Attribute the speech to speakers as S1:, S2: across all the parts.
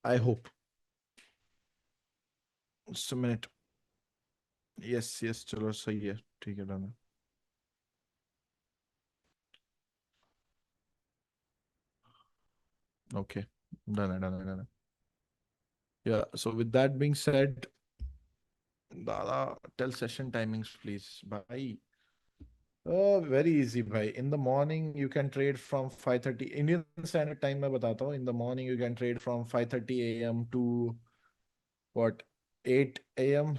S1: आई hope. Minute. Yes yes, चलो सही है, ठीक है, डन। ओके, डन है, डन है, डन है। Yeah so with that being said, दादा, टेल सेशन टाइमिंग्स प्लीज भाई। वेरी इजी भाई। In the morning you can trade from 5:30 Indian standard time में बताता हूँ। In the morning you can trade from 5:30 a.m. To what 8 a.m.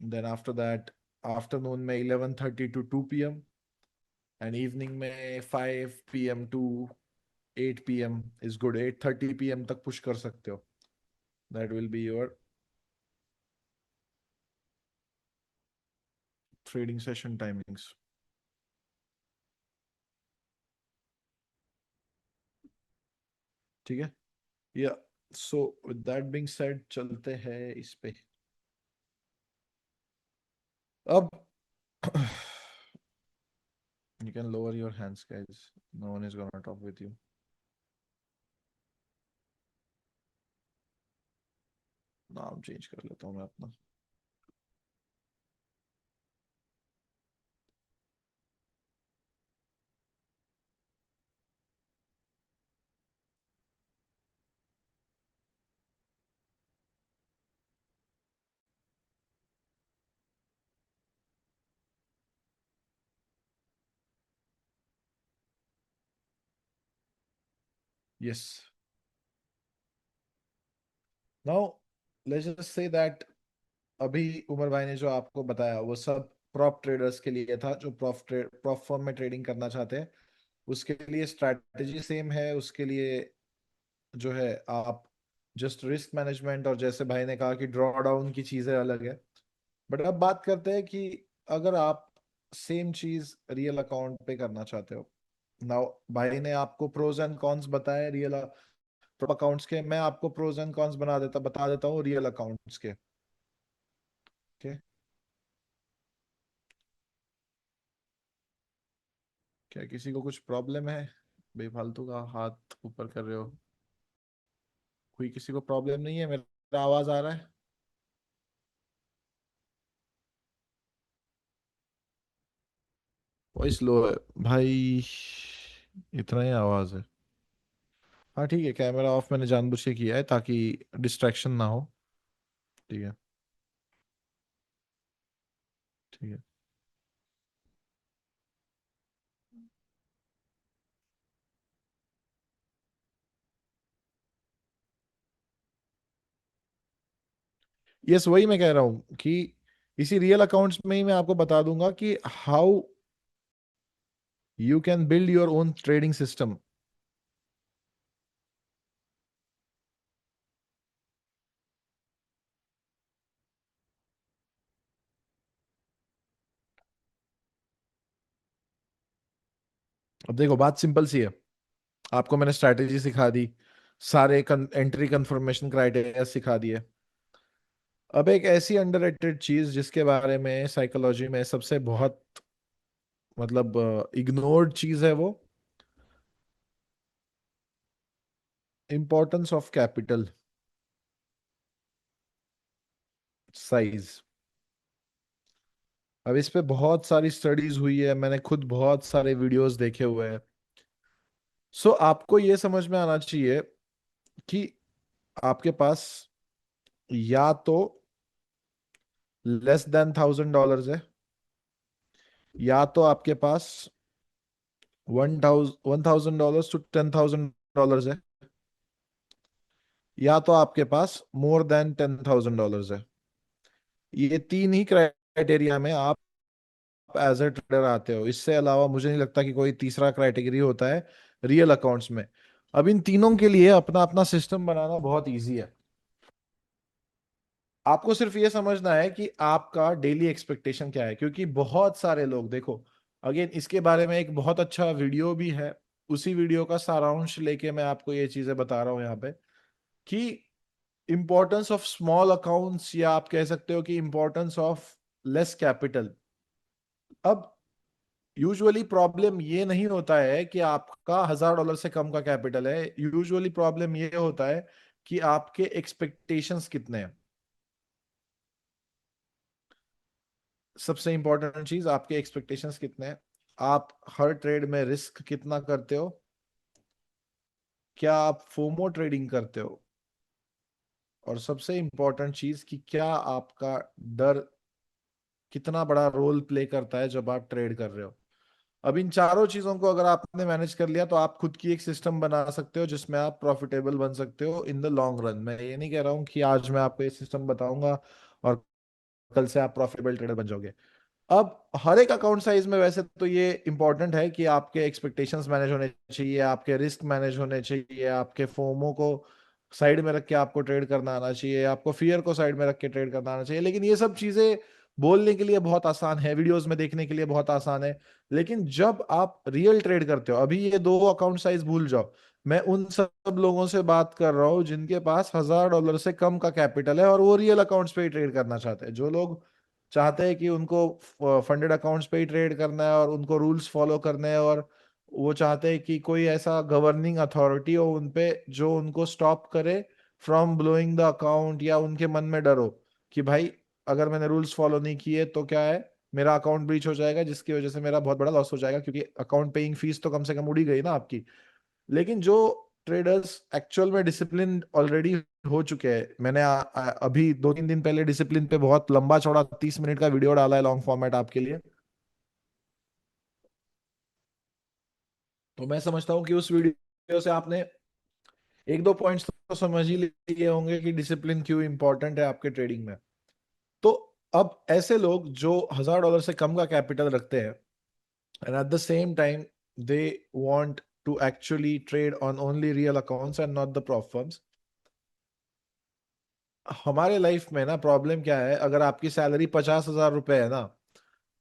S1: Then after that, afternoon में 11:30 to 2 p.m. and evening में 5 p.m. to 8 p.m. is good. 8:30 p.m. तक push कर सकते हो. That will be your trading session timings. ठीक है? Yeah. So with that being said, चलते हैं इस पे. अब you can lower your hands, guys. No one is gonna talk with you. नाम चेंज कर लेता हूँ मैं अपना. Yes. Now let's just say that अभी उमर भाई ने जो आपको बताया वो सब प्रॉप ट्रेडर्स के लिए था, जो प्रॉप फॉर्म में ट्रेडिंग करना चाहते हैं। उसके लिए स्ट्रैटेजी सेम है, उसके लिए जो है आप जस्ट रिस्क मैनेजमेंट और जैसे भाई ने कहा कि ड्रॉ डाउन की चीजें अलग है। बट अब बात करते हैं कि अगर आप सेम चीज रियल अकाउंट पे करना चाहते हो। नाउ भाई ने आपको प्रोज एंड कॉन्स बताए रियल अकाउंट्स के, मैं आपको प्रोज एंड कॉन्स बता देता हूँ रियल अकाउंट्स के। Okay? क्या किसी को कुछ प्रॉब्लम है? बेफालतू का हाथ ऊपर कर रहे हो। कोई किसी को प्रॉब्लम नहीं है? मेरा आवाज आ रहा है? वॉइस लो है भाई, इतना ही आवाज है। हाँ ठीक है, कैमरा ऑफ मैंने जानबूझ के किया है ताकि डिस्ट्रैक्शन ना हो। ठीक है, ठीक है। यस, वही मैं कह रहा हूँ कि इसी रियल अकाउंट्स में ही मैं आपको बता दूंगा कि how you can build your own trading system. अब देखो, बात सिंपल सी है। आपको मैंने स्ट्रैटेजी सिखा दी, सारे एंट्री कंफर्मेशन क्राइटेरिया सिखा दिए। अब एक ऐसी अंडररेटेड चीज जिसके बारे में साइकोलॉजी में सबसे बहुत मतलब इग्नोर्ड चीज है, वो इंपॉर्टेंस ऑफ कैपिटल साइज। अब इस पे बहुत सारी स्टडीज हुई है, मैंने खुद बहुत सारे वीडियोस देखे हुए हैं। सो आपको ये समझ में आना चाहिए कि आपके पास या तो लेस देन $1,000 है, या तो आपके पास $1,000 to $10,000 है, या तो आपके पास मोर देन $10,000 है। ये तीन ही क्राइटेरिया में आप एज ए ट्रेडर आते हो। इससे अलावा मुझे नहीं लगता कि कोई तीसरा क्राइटेरिया होता है रियल अकाउंट्स में। अब इन तीनों के लिए अपना अपना सिस्टम बनाना बहुत इजी है। आपको सिर्फ ये समझना है कि आपका डेली एक्सपेक्टेशन क्या है, क्योंकि बहुत सारे लोग देखो, अगेन इसके बारे में एक बहुत अच्छा वीडियो भी है। उसी वीडियो का सारांश लेके मैं आपको ये चीजें बता रहा हूं यहाँ पे कि इंपॉर्टेंस ऑफ स्मॉल अकाउंट्स, या आप कह सकते हो कि इंपॉर्टेंस ऑफ लेस कैपिटल। अब यूजुअली प्रॉब्लम ये नहीं होता है कि आपका $1,000 से कम का कैपिटल है। यूजुअली प्रॉब्लम ये होता है कि आपके एक्सपेक्टेशंस कितने हैं। सबसे इंपॉर्टेंट चीज, आपके एक्सपेक्टेशंस कितने हैं। आप हर ट्रेड में रिस्क कितना करते हो। क्या आप फोमो ट्रेडिंग करते हो। और सबसे इंपॉर्टेंट चीज कि क्या आपका डर कितना बड़ा रोल प्ले करता है जब आप ट्रेड कर रहे हो। अब इन चारों चीजों को अगर आपने मैनेज कर लिया तो आप खुद की एक सिस्टम बना सकते हो जिसमें आप प्रॉफिटेबल बन सकते हो इन द लॉन्ग रन। मैं ये नहीं कह रहा हूँ कि आज मैं आपको ये सिस्टम बताऊंगा और कल से आप प्रॉफिटेबल ट्रेडर बन जाओगे। अब हर एक अकाउंट साइज में वैसे तो ये इंपॉर्टेंट है कि आपके एक्सपेक्टेशंस मैनेज होने चाहिए, आपके रिस्क मैनेज होने चाहिए, आपके फोमो को साइड में रख के आपको ट्रेड करना आना चाहिए, आपको फियर को साइड में रख के ट्रेड करना आना चाहिए। लेकिन ये सब चीजें बोलने के लिए बहुत आसान है, वीडियोस में देखने के लिए बहुत आसान है, लेकिन जब आप रियल ट्रेड करते हो, अभी ये दो अकाउंट साइज भूल जाओ, मैं उन सब लोगों से बात कर रहा हूँ जिनके पास $1000 से कम का कैपिटल है और वो रियल अकाउंट्स पे ही ट्रेड करना चाहते हैं। जो लोग चाहते हैं कि उनको फंडेड अकाउंट्स पे ही ट्रेड करना है और उनको रूल्स फॉलो करने हैं, और वो चाहते हैं कि कोई ऐसा गवर्निंग अथॉरिटी हो उन पे जो उनको स्टॉप करे फ्रॉम ब्लोइंग द अकाउंट, या उनके मन में डर हो कि भाई अगर मैंने रूल्स फॉलो नहीं किए तो क्या है, मेरा अकाउंट ब्रीच हो जाएगा जिसकी वजह से मेरा बहुत बड़ा लॉस हो जाएगा, क्योंकि अकाउंट पेइंग फीस तो कम से कम उड़ी गई ना आपकी। लेकिन जो ट्रेडर्स एक्चुअल में डिसिप्लिन ऑलरेडी हो चुके हैं, मैंने अभी 2-3 दिन पहले डिसिप्लिन पे बहुत लंबा चौड़ा 30 मिनट का वीडियो डाला है, लॉन्ग फॉर्मेट आपके लिए। तो मैं समझता हूँ कि उस वीडियो से आपने एक दो पॉइंट्स तो समझ ही लिए होंगे कि डिसिप्लिन क्यों इंपॉर्टेंट है आपके ट्रेडिंग में। तो अब ऐसे लोग जो $1000 से कम का कैपिटल रखते हैं and at the same time they want to actually trade on only real accounts and not the prop firms. हमारे लाइफ में ना प्रॉब्लम क्या है, अगर आपकी सैलरी $50,000 है ना,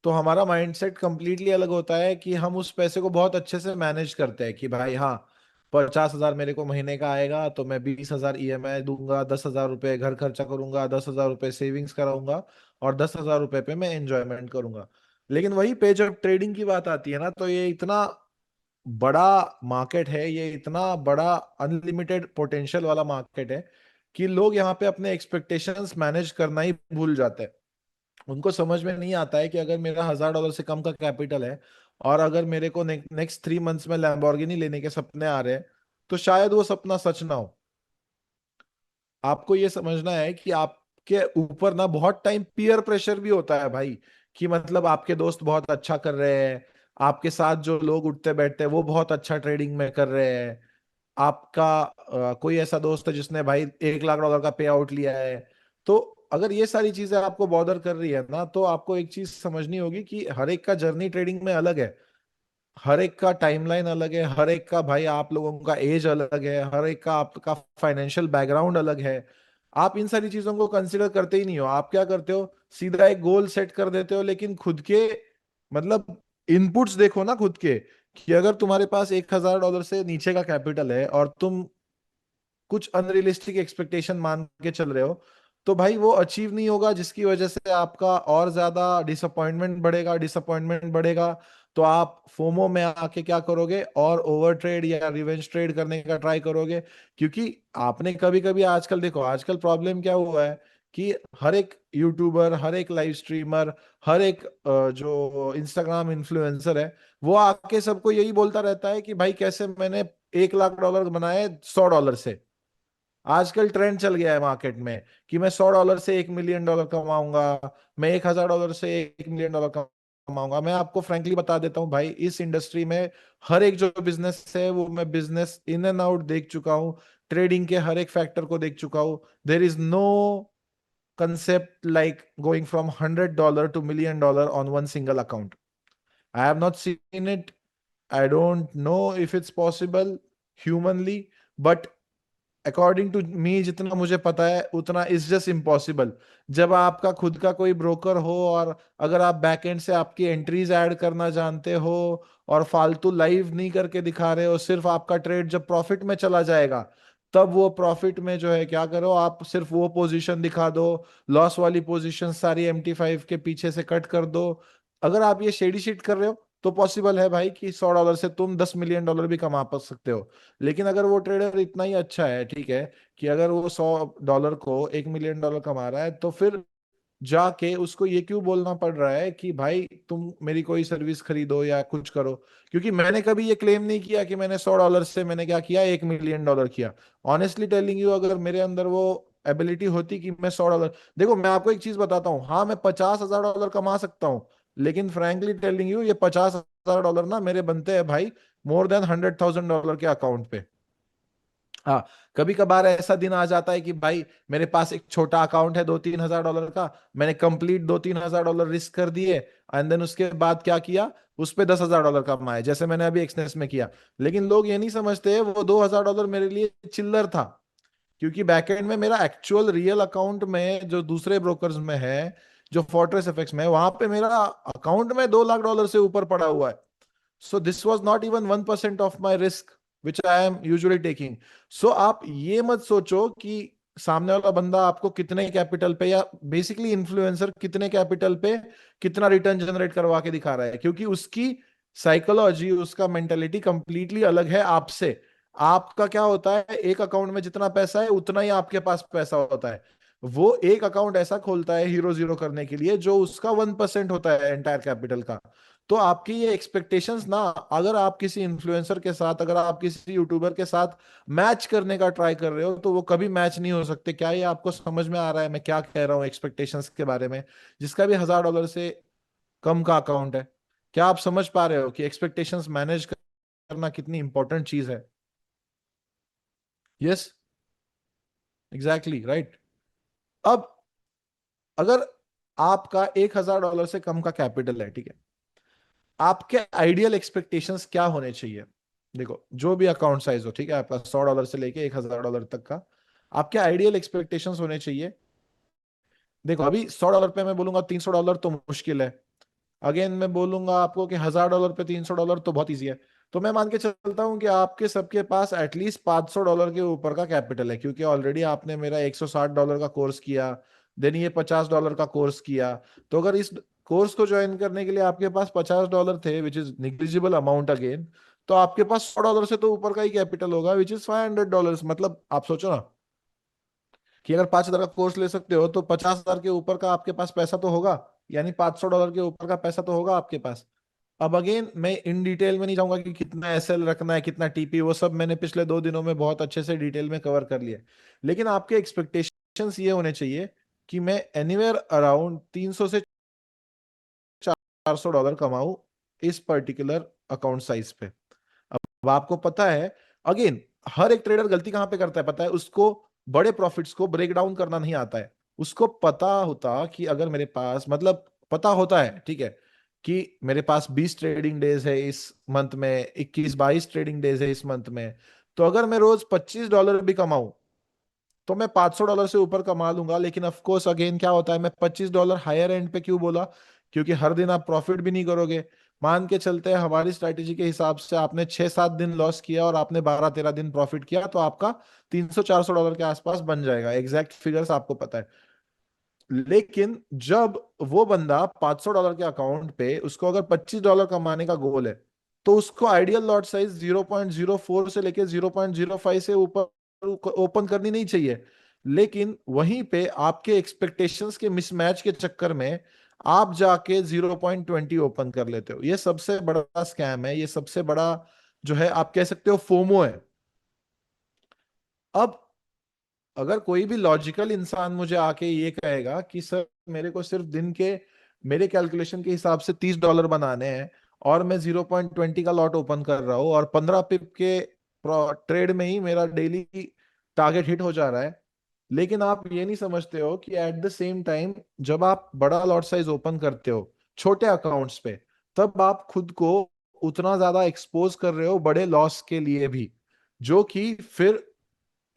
S1: तो हमारा माइंडसेट कंप्लीटली अलग होता है कि हम उस पैसे को बहुत अच्छे से मैनेज करते हैं कि भाई हाँ, 50,000 मेरे को महीने का आएगा तो मैं 20,000 ईएमआई दूंगा, $10,000 घर खर्चा करूंगा, $10,000 सेविंग्स कराऊंगा, और $10,000 पे मैं एंजॉयमेंट करूंगा। लेकिन वही पे जब ट्रेडिंग की बात आती है ना, तो ये इतना बड़ा मार्केट है, ये इतना बड़ा अनलिमिटेड पोटेंशियल वाला मार्केट है कि लोग यहाँ पे अपने एक्सपेक्टेशंस मैनेज करना ही भूल जाते हैं। उनको समझ में नहीं आता है कि अगर मेरा $1000 से कम का कैपिटल है और अगर मेरे को नेक्स्ट 3 मंथ्स में लैम्बोर्गिनी लेने के सपने आ रहे हैं, तो शायद वो सपना सच ना हो। आपको ये समझना है कि आपके ऊपर ना बहुत टाइम पीयर प्रेशर भी होता है भाई, कि मतलब आपके दोस्त बहुत अच्छा कर रहे हैं, आपके साथ जो लोग उठते बैठते हैं वो बहुत अच्छा ट्रेडिंग में कर रहे हैं, आपका कोई ऐसा दोस्त है जिसने भाई $1 लाख का पे आउट लिया है। तो अगर ये सारी चीजें आपको बॉदर कर रही है ना, तो आपको एक चीज समझनी होगी कि हर एक का जर्नी ट्रेडिंग में अलग है, हर एक का टाइमलाइन अलग है, हर एक का भाई आप लोगों का एज अलग है, हर एक का आपका फाइनेंशियल बैकग्राउंड अलग है। आप इन सारी चीजों को कंसिडर करते ही नहीं हो। आप क्या करते हो, सीधा एक गोल सेट कर देते हो, लेकिन खुद के मतलब इनपुट्स देखो ना खुद के, कि अगर तुम्हारे पास $1,000 से नीचे का कैपिटल है और तुम कुछ अनरियलिस्टिक एक्सपेक्टेशन मान के चल रहे हो, तो भाई वो अचीव नहीं होगा, जिसकी वजह से आपका और ज्यादा डिसअपॉइंटमेंट बढ़ेगा। डिसअपॉइंटमेंट बढ़ेगा तो आप फोमो में आके क्या करोगे, और ओवर ट्रेड या रिवेंज ट्रेड करने का ट्राई करोगे। क्योंकि आपने कभी कभी आजकल देखो, आजकल प्रॉब्लम क्या हुआ है कि हर एक यूट्यूबर, हर एक लाइव स्ट्रीमर, हर एक जो इंस्टाग्राम इन्फ्लुएंसर है, वो आके सबको यही बोलता रहता है कि भाई कैसे मैंने $1 लाख बनाए $100 से। आजकल ट्रेंड चल गया है मार्केट में कि मैं $100 से $1 मिलियन कमाऊंगा, मैं $1,000 से $1 मिलियन कमाऊंगा। मैं आपको फ्रैंकली बता देता हूँ भाई, इस इंडस्ट्री में हर एक जो बिजनेस है वो मैं बिजनेस इन एंड आउट देख चुका हूँ, ट्रेडिंग के हर एक फैक्टर को देख चुका हूँ। There is no concept like going from $100 to $1 million on one single account. I have not seen it. I don't know if it's possible humanly, but according to me जितना मुझे पता है उतना इज जस्ट इम्पॉसिबल। जब आपका खुद का कोई ब्रोकर हो और अगर आप बैकएंड से आपकी एंट्रीज ऐड करना जानते हो और फालतू लाइव नहीं करके दिखा रहे हो, सिर्फ आपका ट्रेड जब प्रॉफिट में चला जाएगा तब वो प्रॉफिट में जो है क्या करो, आप सिर्फ वो पोजीशन दिखा दो, लॉस वाली पोजीशन सारी MT5 के पीछे से कट कर दो। अगर आप ये शेडी शीट कर रहे हो तो पॉसिबल है भाई कि $100 से तुम $10 मिलियन भी कमा पा सकते हो। लेकिन अगर वो ट्रेडर इतना ही अच्छा है, ठीक है, कि अगर वो $100 को $1 मिलियन कमा रहा है, तो फिर जाके उसको ये क्यों बोलना पड़ रहा है कि भाई तुम मेरी कोई सर्विस खरीदो या कुछ करो? क्योंकि मैंने कभी ये क्लेम नहीं किया कि मैंने $100 से मैंने क्या किया, $1 मिलियन किया। ऑनेस्टली टेलिंग यू, अगर मेरे अंदर वो एबिलिटी होती कि मैं $100, देखो मैं आपको एक चीज बताता हूँ, हाँ मैं $50,000 कमा सकता हूँ, लेकिन फ्रैंकली टेलिंग यू, ये $50,000 ना मेरे बनते हैं भाई मोर देन $100,000 के अकाउंट पे। हाँ, कभी कभार ऐसा दिन आ जाता है कि भाई मेरे पास एक छोटा अकाउंट है $2-3 हजार का, मैंने कंप्लीट $2-3 हजार रिस्क कर दिए, एंड देन उसके बाद क्या किया, उस पे $10,000 कमाए, जैसे मैंने अभी एक्सनेस में किया। लेकिन लोग ये नहीं समझते वो $2,000 मेरे लिए चिल्लर था, क्योंकि बैकएंड में मेरा एक्चुअल रियल अकाउंट में जो दूसरे ब्रोकर्स में है, जो फोर्ट्रेस एफएक्स में है, वहां पे मेरा अकाउंट में $2 लाख से ऊपर पड़ा हुआ है। So this was not even 1% of my risk, which I am usually taking. So आप ये मत सोचो कि सामने वाला बंदा आपको कितने कैपिटल पे, या बेसिकली इन्फ्लुएंसर कितने कैपिटल पे कितना रिटर्न जनरेट करवा के दिखा रहा है, क्योंकि उसकी साइकोलॉजी, उसका मेंटेलिटी कंप्लीटली अलग है आपसे। आपका क्या होता है, एक अकाउंट में जितना पैसा है उतना ही आपके पास पैसा होता है। वो एक अकाउंट ऐसा खोलता है हीरो जीरो करने के लिए जो उसका 1% होता है एंटायर कैपिटल का। तो आपकी ये एक्सपेक्टेशंस ना, अगर आप किसी इन्फ्लुएंसर के साथ, अगर आप किसी यूट्यूबर के साथ मैच करने का ट्राई कर रहे हो, तो वो कभी मैच नहीं हो सकते। क्या ये आपको समझ में आ रहा है मैं क्या कह रहा हूँ एक्सपेक्टेशंस के बारे में? जिसका भी $1,000 से कम का अकाउंट है, क्या आप समझ पा रहे हो कि एक्सपेक्टेशंस मैनेज करना कितनी इंपॉर्टेंट चीज है? Yes, exactly right. अब अगर आपका $1,000 से कम का कैपिटल है, ठीक है, आपके आइडियल एक्सपेक्टेशंस क्या होने चाहिए? देखो, जो भी अकाउंट साइज हो, ठीक है, आपका $100 से लेके $1,000 तक का, आपके आइडियल एक्सपेक्टेशंस होने चाहिए। देखो अभी $100 पे मैं बोलूंगा $300 तो मुश्किल है। अगेन मैं बोलूंगा आपको कि $1,000 पे $300 तो बहुत ईजी है। तो मैं मान के चलता हूं कि आपके सबके पास एटलीस्ट $500 के ऊपर का कैपिटल है, क्योंकि ऑलरेडी आपने मेरा $160 का कोर्स किया, देन ये $50 का कोर्स किया। तो अगर इस कोर्स को ज्वाइन करने के लिए आपके पास $50 थे, which is negligible amount again, तो आपके पास $100 से तो ऊपर का ही कैपिटल होगा, विच इज $500। मतलब आप सोचो ना कि अगर 5,000 का कोर्स ले सकते हो तो 50,000 के ऊपर का आपके पास पैसा तो होगा, यानी $500 के ऊपर का पैसा तो होगा आपके पास। अब अगेन मैं इन डिटेल में नहीं जाऊंगा कि कितना एसएल रखना है, कितना टीपी, वो सब मैंने पिछले 2 दिनों में बहुत अच्छे से डिटेल में कवर कर लिया। लेकिन आपके एक्सपेक्टेशंस ये होने चाहिए कि मैं एनीवेयर अराउंड 300 से $400 कमाऊं इस पर्टिकुलर अकाउंट साइज पे। अब आपको पता है, अगेन हर एक ट्रेडर गलती कहां पे करता है पता है? उसको बड़े प्रॉफिट्स को ब्रेक डाउन करना नहीं आता है। उसको पता होता कि अगर मेरे पास, मतलब पता होता है, ठीक है, कि मेरे पास 20 ट्रेडिंग डेज है इस मंथ में, 21-22 ट्रेडिंग डेज है इस मंथ में, तो अगर मैं रोज $25 भी कमाऊं तो मैं $500 से ऊपर कमा लूंगा। लेकिन ऑफ कोर्स अगेन क्या होता है, मैं $25 हायर एंड पे क्यों बोला? क्योंकि हर दिन आप प्रॉफिट भी नहीं करोगे। मान के चलते हैं हमारी स्ट्रैटेजी के हिसाब से आपने 6-7 दिन लॉस किया और आपने 12-13 दिन प्रॉफिट किया, तो आपका $300-400 के आसपास बन जाएगा। एग्जैक्ट फिगर्स आपको पता है। लेकिन जब वो बंदा $500 के अकाउंट पे, उसको अगर $25 कमाने का गोल है, तो उसको आइडियल लॉट साइज 0.04 से लेके 0.05 से ऊपर ओपन करनी नहीं चाहिए। लेकिन वहीं पे आपके एक्सपेक्टेशंस के मिसमैच के चक्कर में आप जाके 0.20 ओपन कर लेते हो। ये सबसे बड़ा स्कैम है, ये सबसे बड़ा जो है आप कह सकते हो फोमो है। अब अगर कोई भी लॉजिकल इंसान मुझे आके ये कहेगा कि सर मेरे को सिर्फ दिन के, मेरे कैलकुलेशन के हिसाब से $30 बनाने हैं, और मैं 0.20 का लॉट ओपन कर रहा हूँ और 15 पिप के ट्रेड में ही मेरा डेली टारगेट हिट हो जा रहा है, लेकिन आप ये नहीं समझते हो कि एट द सेम टाइम जब आप बड़ा लॉट साइज ओपन करते हो छोटे अकाउंट्स पे, तब आप खुद को उतना ज्यादा एक्सपोज कर रहे हो बड़े लॉस के लिए भी, जो कि फिर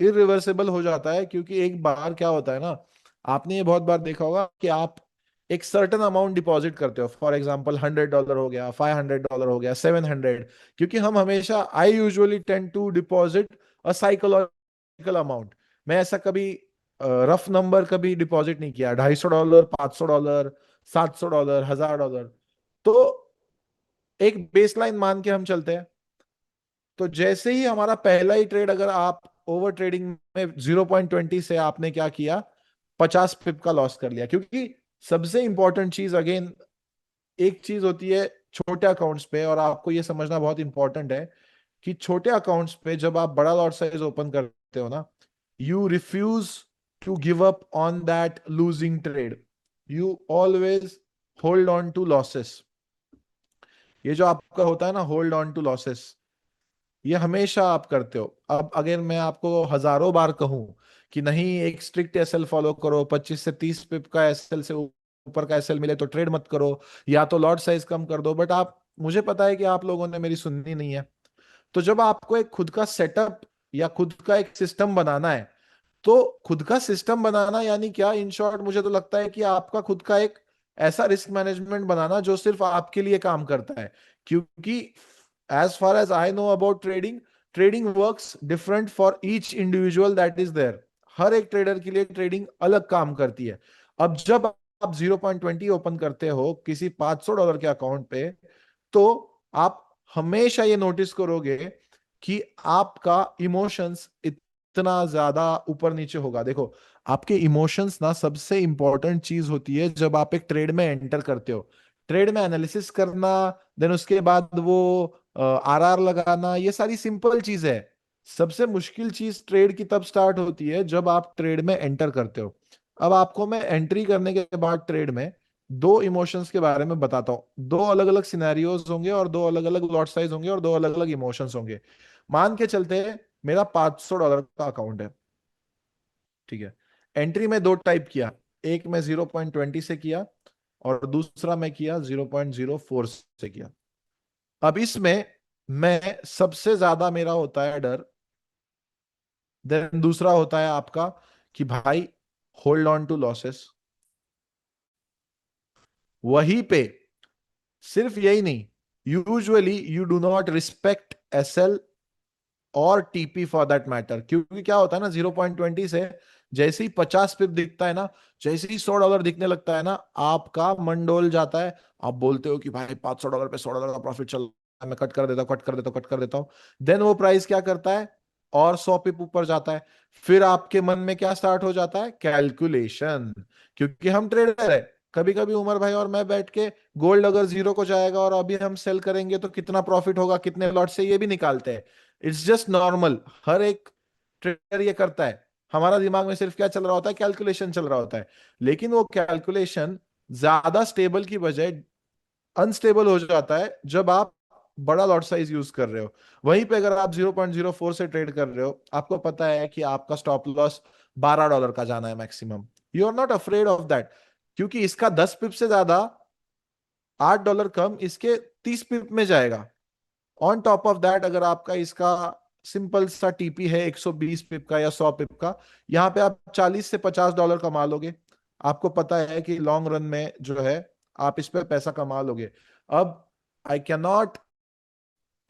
S1: इरिवर्सिबल हो जाता है। क्योंकि एक बार क्या होता है ना, आपने ये बहुत बार देखा होगा कि आप एक सर्टन अमाउंट डिपॉजिट करते हो, फॉर एग्जांपल $100 हो गया, $500 हो गया, 700। क्योंकि हम हमेशा, I usually tend to deposit a psychological amount. मैं ऐसा कभी रफ नंबर कभी डिपॉजिट नहीं किया, $250, $500, $700, $1,000। तो एक बेसलाइन मान के हम चलते हैं। तो जैसे ही हमारा पहला ही ट्रेड, अगर आप ओवर ट्रेडिंग में 0.20 से आपने क्या किया, 50 पिप का लॉस कर लिया। क्योंकि सबसे इंपॉर्टेंट चीज, अगेन एक चीज होती है छोटे अकाउंट्स पे, और आपको ये समझना बहुत इंपॉर्टेंट है कि छोटे अकाउंट्स पे जब आप बड़ा लॉट साइज ओपन करते हो ना, you refuse to give up on that losing trade, you always hold on to losses. ये जो आपका होता है ना, होल्ड ऑन टू लॉसेस, ये हमेशा आप करते हो। अब अगर मैं आपको हजारों बार कहूं कि नहीं, एक स्ट्रिक्ट एसएल फॉलो करो, 25 से 30 पिप का एसएल से ऊपर का एसएल मिले तो ट्रेड मत करो, या तो लॉट साइज कम कर दो, बट आप, मुझे पता है कि आप लोगों ने मेरी सुननी नहीं है। तो जब आपको एक खुद का सेटअप या खुद का एक सिस्टम बनाना है, तो खुद का सिस्टम बनाना यानी क्या, इन शॉर्ट मुझे तो लगता है कि आपका खुद का एक ऐसा रिस्क मैनेजमेंट बनाना जो सिर्फ आपके लिए काम करता है। क्योंकि as far as I know about trading, trading works different for each individual that is there. हर एक ट्रेडर के लिए ट्रेडिंग अलग काम करती है। अब जब आप 0.20 ओपन करते हो किसी $500 के अकाउंट पे, तो आप हमेशा ये नोटिस करोगे कि आपका इमोशंस इतना ज्यादा ऊपर नीचे होगा। देखो, आपके इमोशंस ना सबसे इंपॉर्टेंट चीज होती है जब आप एक ट्रेड में एंटर करते हो। ट्रेड में एनालिसिस करना, देन उसके बाद वो आरआर लगाना, ये सारी सिंपल चीज है। सबसे मुश्किल चीज ट्रेड की तब स्टार्ट होती है जब आप ट्रेड में एंटर करते हो। अब आपको मैं एंट्री करने के बाद ट्रेड में दो इमोशंस के बारे में बताता हूँ। दो अलग अलग सिनेरियोज होंगे और दो अलग अलग लॉट साइज होंगे और दो अलग अलग इमोशंस होंगे। मान के चलते हैं मेरा $500 का अकाउंट है, ठीक है। एंट्री में दो टाइप किया, एक मैं 0.20 से किया और दूसरा मैं किया 0.04 से किया। अब इसमें मैं सबसे ज्यादा मेरा होता है डर, देन दूसरा होता है आपका कि भाई होल्ड ऑन टू लॉसेस। वहीं पे सिर्फ यही नहीं, usually you do not respect SL और टीपी फॉर दैट मैटर। क्योंकि क्या होता है ना, 0.20 से जैसे ही 50 पिप दिखता है ना, जैसे ही $100 दिखने लगता है ना, आपका मन डोल जाता है। आप बोलते हो कि भाई $500 पे $100 का प्रॉफिट चल रहा है, मैं कट कर देता हूँ, कट कर देता हूँ, कट कर देता हूँ। देन वो प्राइस क्या करता है, और 100 पिप ऊपर जाता है। फिर आपके मन में क्या स्टार्ट हो जाता है, कैलकुलेशन। क्योंकि हम ट्रेडर है, कभी कभी उमर भाई और मैं बैठ के गोल्ड अगर जीरो को जाएगा और अभी हम सेल करेंगे तो कितना प्रॉफिट होगा, कितने लॉट से, ये भी निकालते हैं। इट्स जस्ट नॉर्मल, हर एक ट्रेडर ये करता है। हमारा दिमाग में सिर्फ क्या चल रहा होता है, कैलकुलेशन चल रहा होता है। लेकिन वो कैलकुलेशन ज्यादा स्टेबल की बजाय अनस्टेबल हो जाता है जब आप बड़ा लॉट साइज यूज कर रहे हो। वहीं पे अगर आप 0.04 से ट्रेड कर रहे हो, आपको पता है कि आपका स्टॉप लॉस $12 का जाना है maximum, you are not afraid of that. क्योंकि इसका 10 पिप से ज्यादा, $8 कम, इसके 30 पिप में जाएगा। ऑन टॉप ऑफ दैट, अगर आपका इसका सिंपल सा टीपी है 120 पिप का या 100 पिप का, यहाँ पे आप $40 से $50 कमा लोगे। आपको पता है कि लॉन्ग रन में जो है आप इस पे पैसा कमा लोगे। अब I can not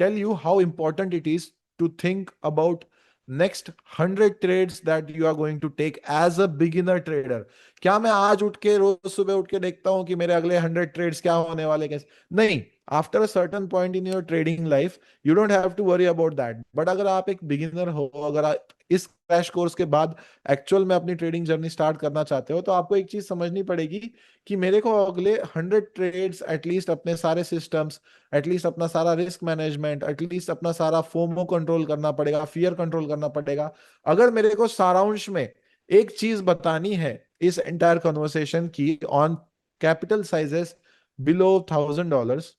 S1: tell you how important it is to think about next 100 trades that you are going to take as a beginner trader। क्या मैं आज उठ के रोज सुबह उठ के देखता हूं कि मेरे अगले 100 ट्रेड्स क्या होने वाले, कैसे? नहीं। After a certain point in your trading life you don't have to worry about that. But अगर आप एक बिगिनर हो, अगर आप इस क्रैश कोर्स के बाद एक्चुअल में अपनी ट्रेडिंग जर्नी स्टार्ट करना चाहते हो, तो आपको एक चीज समझनी पड़ेगी कि मेरे को अगले 100 ट्रेड्स एटलीस्ट अपने सारे सिस्टम्स, एटलीस्ट अपना सारा रिस्क मैनेजमेंट, एटलीस्ट अपना सारा फोमो कंट्रोल करना पड़ेगा, फियर कंट्रोल करना पड़ेगा। अगर मेरे को सारांश में एक चीज बतानी है इस एंटायर कन्वर्सेशन की ऑन कैपिटल साइजेस बिलो $1000,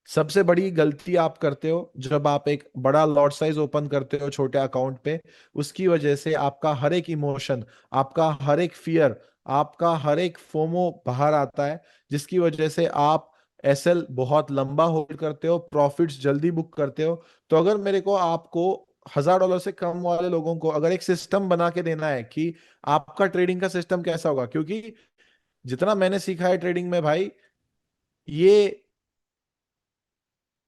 S1: सबसे बड़ी गलती आप करते हो जब आप एक बड़ा लॉट साइज ओपन करते हो छोटे अकाउंट पे, उसकी वजह से आपका हर एक इमोशन, आपका हर एक फियर, आपका हर एक फोमो बाहर आता है, जिसकी वजह से आप एसएल बहुत लंबा होल्ड करते हो, प्रॉफिट्स जल्दी बुक करते हो। तो अगर मेरे को आपको $1000 से कम वाले लोगों को अगर एक सिस्टम बना के देना है कि आपका ट्रेडिंग का सिस्टम कैसा होगा, क्योंकि जितना मैंने सीखा है ट्रेडिंग में भाई, ये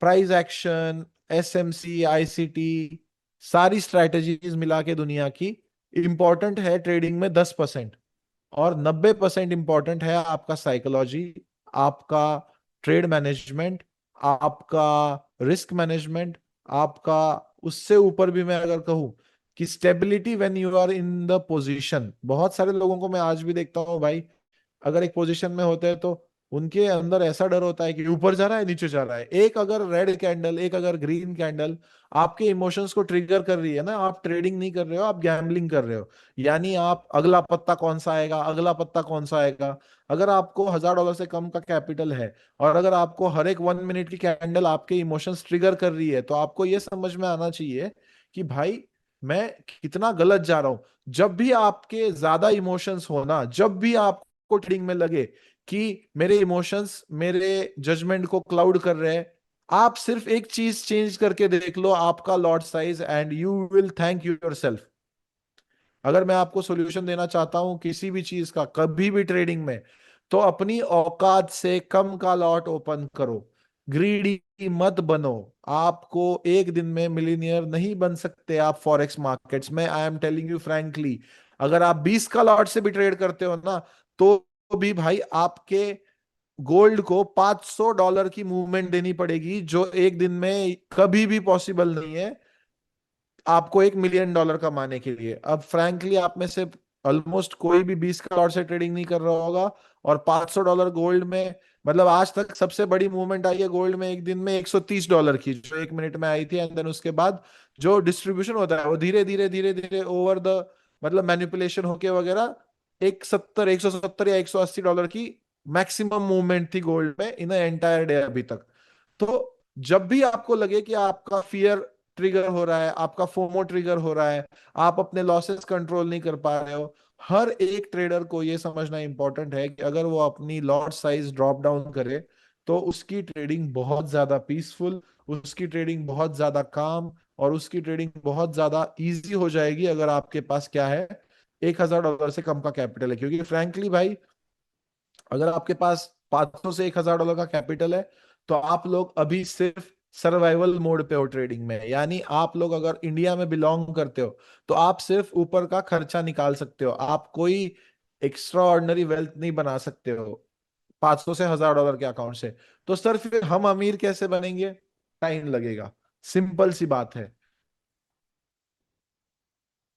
S1: प्राइस एक्शन, एसएमसी, आईसीटी, सारी स्ट्रैटेजीज मिला के दुनिया की, इंपॉर्टेंट है ट्रेडिंग में 10%, और 90% इंपॉर्टेंट है आपका साइकोलॉजी, आपका ट्रेड मैनेजमेंट, आपका रिस्क मैनेजमेंट, आपका, उससे ऊपर भी मैं अगर कहूँ कि stability when you are in the position. बहुत सारे लोगों को मैं आज भी देखता हूँ भाई, अगर एक पोजीशन में होते हैं तो उनके अंदर ऐसा डर होता है कि ऊपर जा रहा है नीचे जा रहा है। एक अगर रेड कैंडल, एक अगर ग्रीन कैंडल आपके इमोशंस को ट्रिगर कर रही है ना, आप ट्रेडिंग नहीं कर रहे हो, आप गैम्बलिंग कर रहे हो। यानी आप अगला पत्ता कौन सा आएगा, अगला पत्ता कौन सा आएगा। अगर आपको $1000 से कम का कैपिटल है और अगर आपको हर एक 1 मिनट की कैंडल आपके इमोशंस ट्रिगर कर रही है, तो आपको ये समझ में आना चाहिए कि भाई मैं कितना गलत जा रहा हूं। जब भी आपके ज्यादा इमोशंस हो ना, जब भी आपको ट्रेडिंग में लगे कि मेरे इमोशंस मेरे जजमेंट को क्लाउड कर रहे हैं, आप सिर्फ एक चीज चेंज करके देख लो, आपका lot size, and you will thank yourself. अगर मैं आपको सॉल्यूशन देना चाहता हूं किसी भी चीज का, कभी भी ट्रेडिंग में, तो अपनी औकात से कम का लॉट ओपन करो। ग्रीडी मत बनो। आपको एक दिन में मिलीनियर नहीं बन सकते आप फॉरेक्स मार्केट्स में, I am telling you frankly. अगर आप 20 का लॉट से भी ट्रेड करते हो ना, तो भी भाई आपके गोल्ड को $500 की मूवमेंट देनी पड़ेगी, जो एक दिन में कभी भी पॉसिबल नहीं है आपको $1 मिलियन कमाने के लिए। अब फ्रैंकली आप में से ऑलमोस्ट कोई भी 20 का लॉट से ट्रेडिंग नहीं कर रहा होगा, और $500 गोल्ड में, मतलब आज तक सबसे बड़ी मूवमेंट आई है गोल्ड में एक दिन में $130 की, जो 1 मिनट में आई थी। एंड देन उसके बाद जो डिस्ट्रीब्यूशन होता है वो धीरे धीरे धीरे धीरे ओवर द, मतलब मैनिपुलेशन होके वगैरह, 170 या $180 की मैक्सिमम मूवमेंट थी गोल्ड में इन एंटायर डे अभी तक। तो जब भी आपको लगे कि आपका फियर ट्रिगर हो रहा है, आपका फोमो ट्रिगर हो रहा है, आप अपने लॉसेस कंट्रोल नहीं कर पा रहे हो, हर एक ट्रेडर को ये समझना इंपॉर्टेंट है कि अगर वो अपनी लॉट साइज ड्रॉप डाउन करे तो उसकी ट्रेडिंग बहुत ज्यादा पीसफुल, उसकी ट्रेडिंग बहुत ज्यादा काम, और उसकी ट्रेडिंग बहुत ज्यादा इजी हो जाएगी अगर आपके पास क्या है, $1000 से कम का कैपिटल है। क्योंकि फ्रैंकली भाई, अगर आपके पास 500 से $1000 का कैपिटल है, तो आप लोग अभी सिर्फ सर्वाइवल मोड पे हो ट्रेडिंग में। यानी आप लोग अगर इंडिया में बिलोंग करते हो, तो आप सिर्फ ऊपर का खर्चा निकाल सकते हो, आप कोई एक्स्ट्रा ऑर्डिनरी वेल्थ नहीं बना सकते हो 500 से $1000 के अकाउंट से। तो सर फिर हम अमीर कैसे बनेंगे? टाइम लगेगा, सिंपल सी बात है।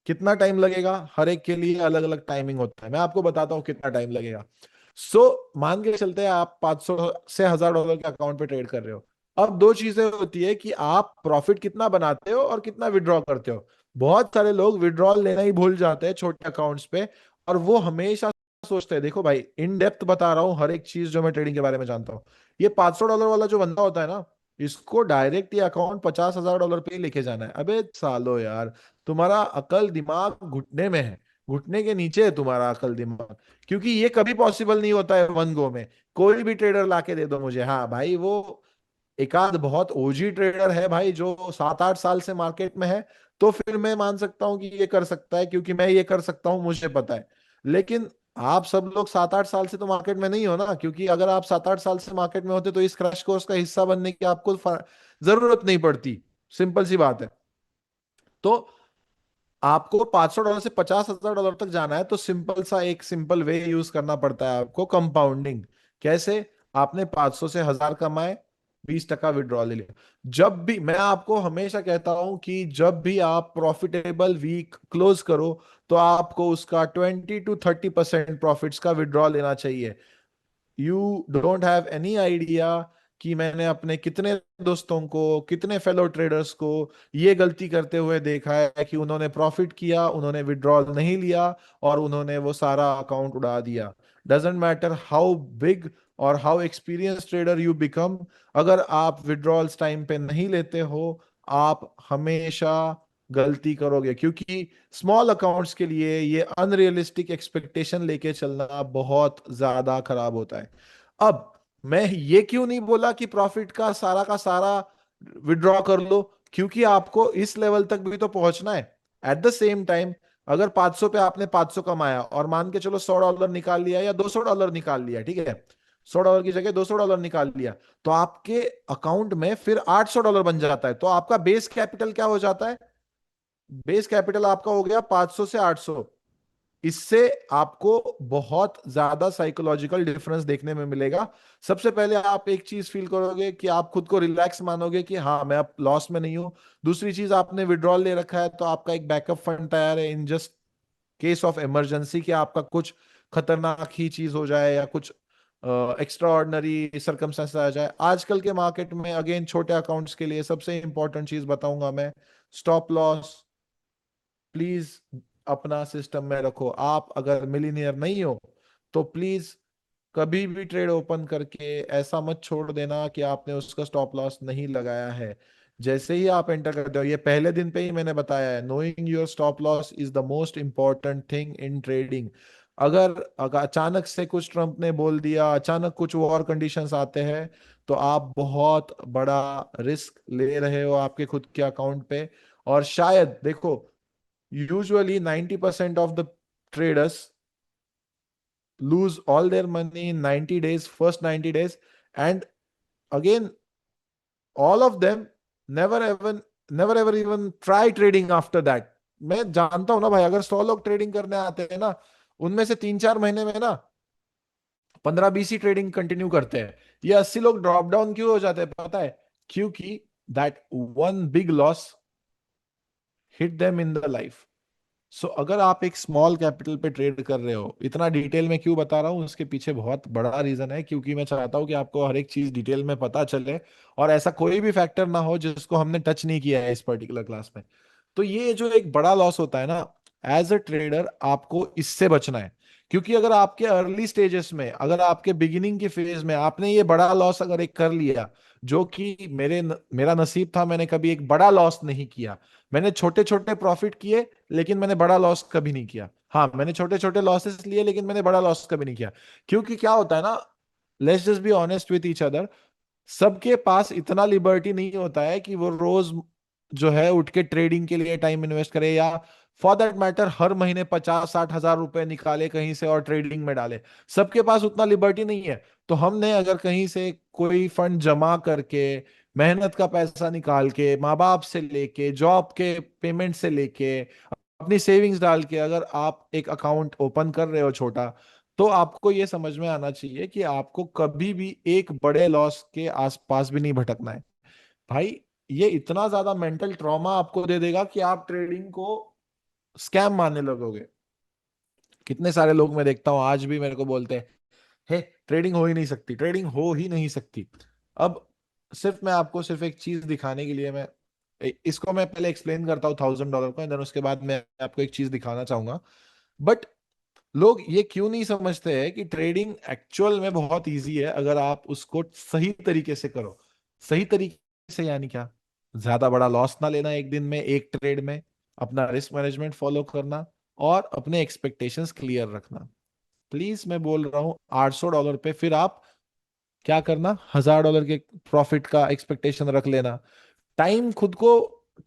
S1: कितना टाइम लगेगा? हर एक के लिए अलग अलग टाइमिंग होता है, मैं आपको बताता हूँ कितना टाइम लगेगा। मान के चलते हैं आप 500 से $1000 के अकाउंट पे ट्रेड कर रहे हो। अब दो चीजें होती है कि आप प्रॉफिट कितना बनाते हो और कितना विड्रॉ करते हो। बहुत सारे लोग विड्रॉल लेना ही भूल जाते हैं छोटे अकाउंट्स पे, और वो हमेशा सोचते हैं, देखो भाई इन डेप्थ बता रहा हूँ हर एक चीज जो मैं ट्रेडिंग के बारे में जानता हूँ। ये $500 वाला जो बंदा होता है ना, इसको डायरेक्ट ये अकाउंट $50,000 पे ही लेके जाना है। अबे सालो यार, तुम्हारा अकल दिमाग घुटने में है, घुटने के नीचे है तुम्हारा अकल दिमाग। क्योंकि ये कभी पॉसिबल नहीं होता है वन गो में। कोई भी ट्रेडर लाके दे दो मुझे, हाँ भाई वो एकाध बहुत ओजी ट्रेडर है भाई जो 7-8 साल से मार्केट में है, तो फिर मैं मान सकता हूँ कि ये कर सकता है, क्योंकि मैं ये कर सकता हूँ, मुझे पता है। लेकिन आप सब लोग 7-8 साल से तो मार्केट में नहीं हो ना, क्योंकि अगर आप 7-8 साल से मार्केट में होते तो इस क्रैश कोर्स का हिस्सा बनने की आपको जरूरत नहीं पड़ती। सिंपल सी बात है। तो आपको $500 से $50,000 तक जाना है, तो सिंपल सा एक सिंपल वे यूज करना पड़ता है आपको, कंपाउंडिंग। कैसे? आपने 500 से 1000 कमाए, 20% विड्रॉल ले लिया। जब भी, मैं आपको हमेशा कहता हूं कि जब भी आप प्रॉफिटेबल वीक क्लोज करो, तो आपको उसका 20 to 30% प्रॉफिट्स का विड्रॉल लेना चाहिए। You don't have any idea कि मैंने अपने कितने दोस्तों को, कितने फेलो ट्रेडर्स को ये गलती करते हुए देखा है कि उन्होंने प्रॉफिट किया, उन्होंने विड्रॉल नहीं लिया, और उन्होंने वो सारा अकाउंट उड़ा दिया। डजेंट मैटर हाउ बिग और how experience trader you become, अगर आप विड्रॉल्स टाइम पे नहीं लेते हो, आप हमेशा गलती करोगे। क्योंकि स्मॉल अकाउंट्स के लिए ये अनरियलिस्टिक एक्सपेक्टेशन लेके चलना बहुत ज्यादा खराब होता है। अब मैं ये क्यों नहीं बोला कि प्रॉफिट का सारा विड्रॉ कर लो, क्योंकि आपको इस लेवल तक भी तो पहुंचना है। एट द सेम टाइम, अगर 500 पे आपने 500 कमाया, और मान के चलो $100 निकाल लिया या $200 निकाल लिया, ठीक है, $100 की जगह $200 निकाल लिया, तो आपके अकाउंट में फिर $800 बन जाता है। तो आपका बेस कैपिटल क्या हो जाता है? बेस कैपिटल आपका हो गया 500 से 800। इससे आपको बहुत ज्यादा साइकोलॉजिकल डिफरेंस देखने में मिलेगा। सबसे पहले आप एक चीज फील करोगे कि आप खुद को रिलैक्स मानोगे कि हाँ मैं अब लॉस में नहीं हूं। दूसरी चीज, आपने विड्रॉल ले रखा है तो आपका एक बैकअप फंड तैयार है in just case of emergency, कि आपका कुछ खतरनाक ही चीज हो जाए या कुछ एक्स्ट्रा ऑर्डिनरी सर्कमस्टेंस आ जाए। आजकल के मार्केट में अगेन छोटे अकाउंट्स के लिए सबसे इंपॉर्टेंट चीज बताऊंगा मैं, स्टॉप लॉस प्लीज अपना सिस्टम में रखो। आप अगर मिलीनियर नहीं हो तो प्लीज कभी भी ट्रेड ओपन करके ऐसा मत छोड़ देना कि आपने उसका स्टॉप लॉस नहीं लगाया है। जैसे ही आप एंटर करते हो, ये पहले दिन पे ही मैंने बताया है, knowing your stop loss is the most important thing in trading. अगर अचानक से कुछ ट्रम्प ने बोल दिया, अचानक कुछ वॉर कंडीशंस आते हैं, तो आप बहुत बड़ा रिस्क ले रहे हो आपके खुद के अकाउंट पे। और शायद देखो, usually 90% of the traders lose all their money in 90 days, first 90 days, and again all of them never ever even try trading after that। मैं जानता हूं ना भाई, अगर 100 लोग ट्रेडिंग करने आते हैं ना, उनमें से 3-4 महीने में ना 15-20 ही ट्रेडिंग कंटिन्यू करते हैं। ये 80 लोग ड्रॉप डाउन क्यों हो जाते हैं पता है? क्योंकि that one big loss hit them in the life. So अगर आप एक स्मॉल कैपिटल पे ट्रेड कर रहे हो, इतना डिटेल में क्यों बता रहा हूँ, उसके पीछे बहुत बड़ा रीजन है, क्योंकि मैं चाहता हूँ कि आपको हर एक चीज डिटेल में पता चले और ऐसा कोई भी फैक्टर ना हो जिसको हमने टच नहीं किया है इस पर्टिकुलर क्लास में। तो ये जो एक बड़ा लॉस होता है ना, एज अ ट्रेडर आपको इससे बचना है। क्योंकि अगर आपके अर्ली स्टेजेस में, अगर आपके बिगिनिंग के फेज में आपने ये बड़ा लॉस अगर एक कर लिया, जो कि मेरा नसीब था, मैंने कभी एक बड़ा लॉस नहीं किया। मैंने छोटे छोटे प्रॉफिट किए लेकिन मैंने बड़ा लॉस कभी नहीं किया। हाँ, मैंने छोटे छोटे लॉसेस लिए लेकिन मैंने बड़ा लॉस कभी नहीं किया। क्योंकि क्या होता है ना, let's just be honest with each other, सबके पास इतना लिबर्टी नहीं होता है कि वो रोज जो है उठ के ट्रेडिंग के लिए टाइम इन्वेस्ट करे, या फॉर दैट मैटर हर महीने 50-60 हजार रुपए निकाले कहीं से और ट्रेडिंग में डाले। सबके पास उतना लिबर्टी नहीं है। तो हमने अगर कहीं से कोई फंड जमा करके, मेहनत का पैसा निकाल के, माँ बाप से लेके, जॉब के पेमेंट से लेके, अपनी सेविंग्स डाल के अगर आप एक अकाउंट ओपन कर रहे हो छोटा, तो आपको ये समझ में आना चाहिए कि आपको कभी भी एक बड़े लॉस के आसपास भी नहीं भटकना है। भाई ये इतना ज्यादा मेंटल ट्रॉमा आपको दे देगा कि आप ट्रेडिंग को स्कैम मानने लगोगे। कितने सारे लोग मैं देखता हूं आज भी मेरे को बोलते हैं, हे ट्रेडिंग हो ही नहीं सकती, ट्रेडिंग हो ही नहीं सकती। अब सिर्फ मैं आपको सिर्फ एक चीज दिखाने के लिए, मैं इसको मैं पहले एक्सप्लेन करता हूँ $1000 को, एंड देन उसके बाद मैं आपको एक चीज दिखाना चाहूंगा। बट लोग ये क्यों नहीं समझते हैं कि ट्रेडिंग एक्चुअल में बहुत इजी है अगर आप उसको सही तरीके से करो। सही तरीके से यानी क्या? ज्यादा बड़ा लॉस ना लेना एक दिन में एक ट्रेड में, अपना रिस्क मैनेजमेंट फॉलो करना और अपने एक्सपेक्टेशंस क्लियर रखना। प्लीज मैं बोल रहा हूँ $800 पे फिर आप क्या करना, $1000 के प्रॉफिट का एक्सपेक्टेशन रख लेना। टाइम खुद को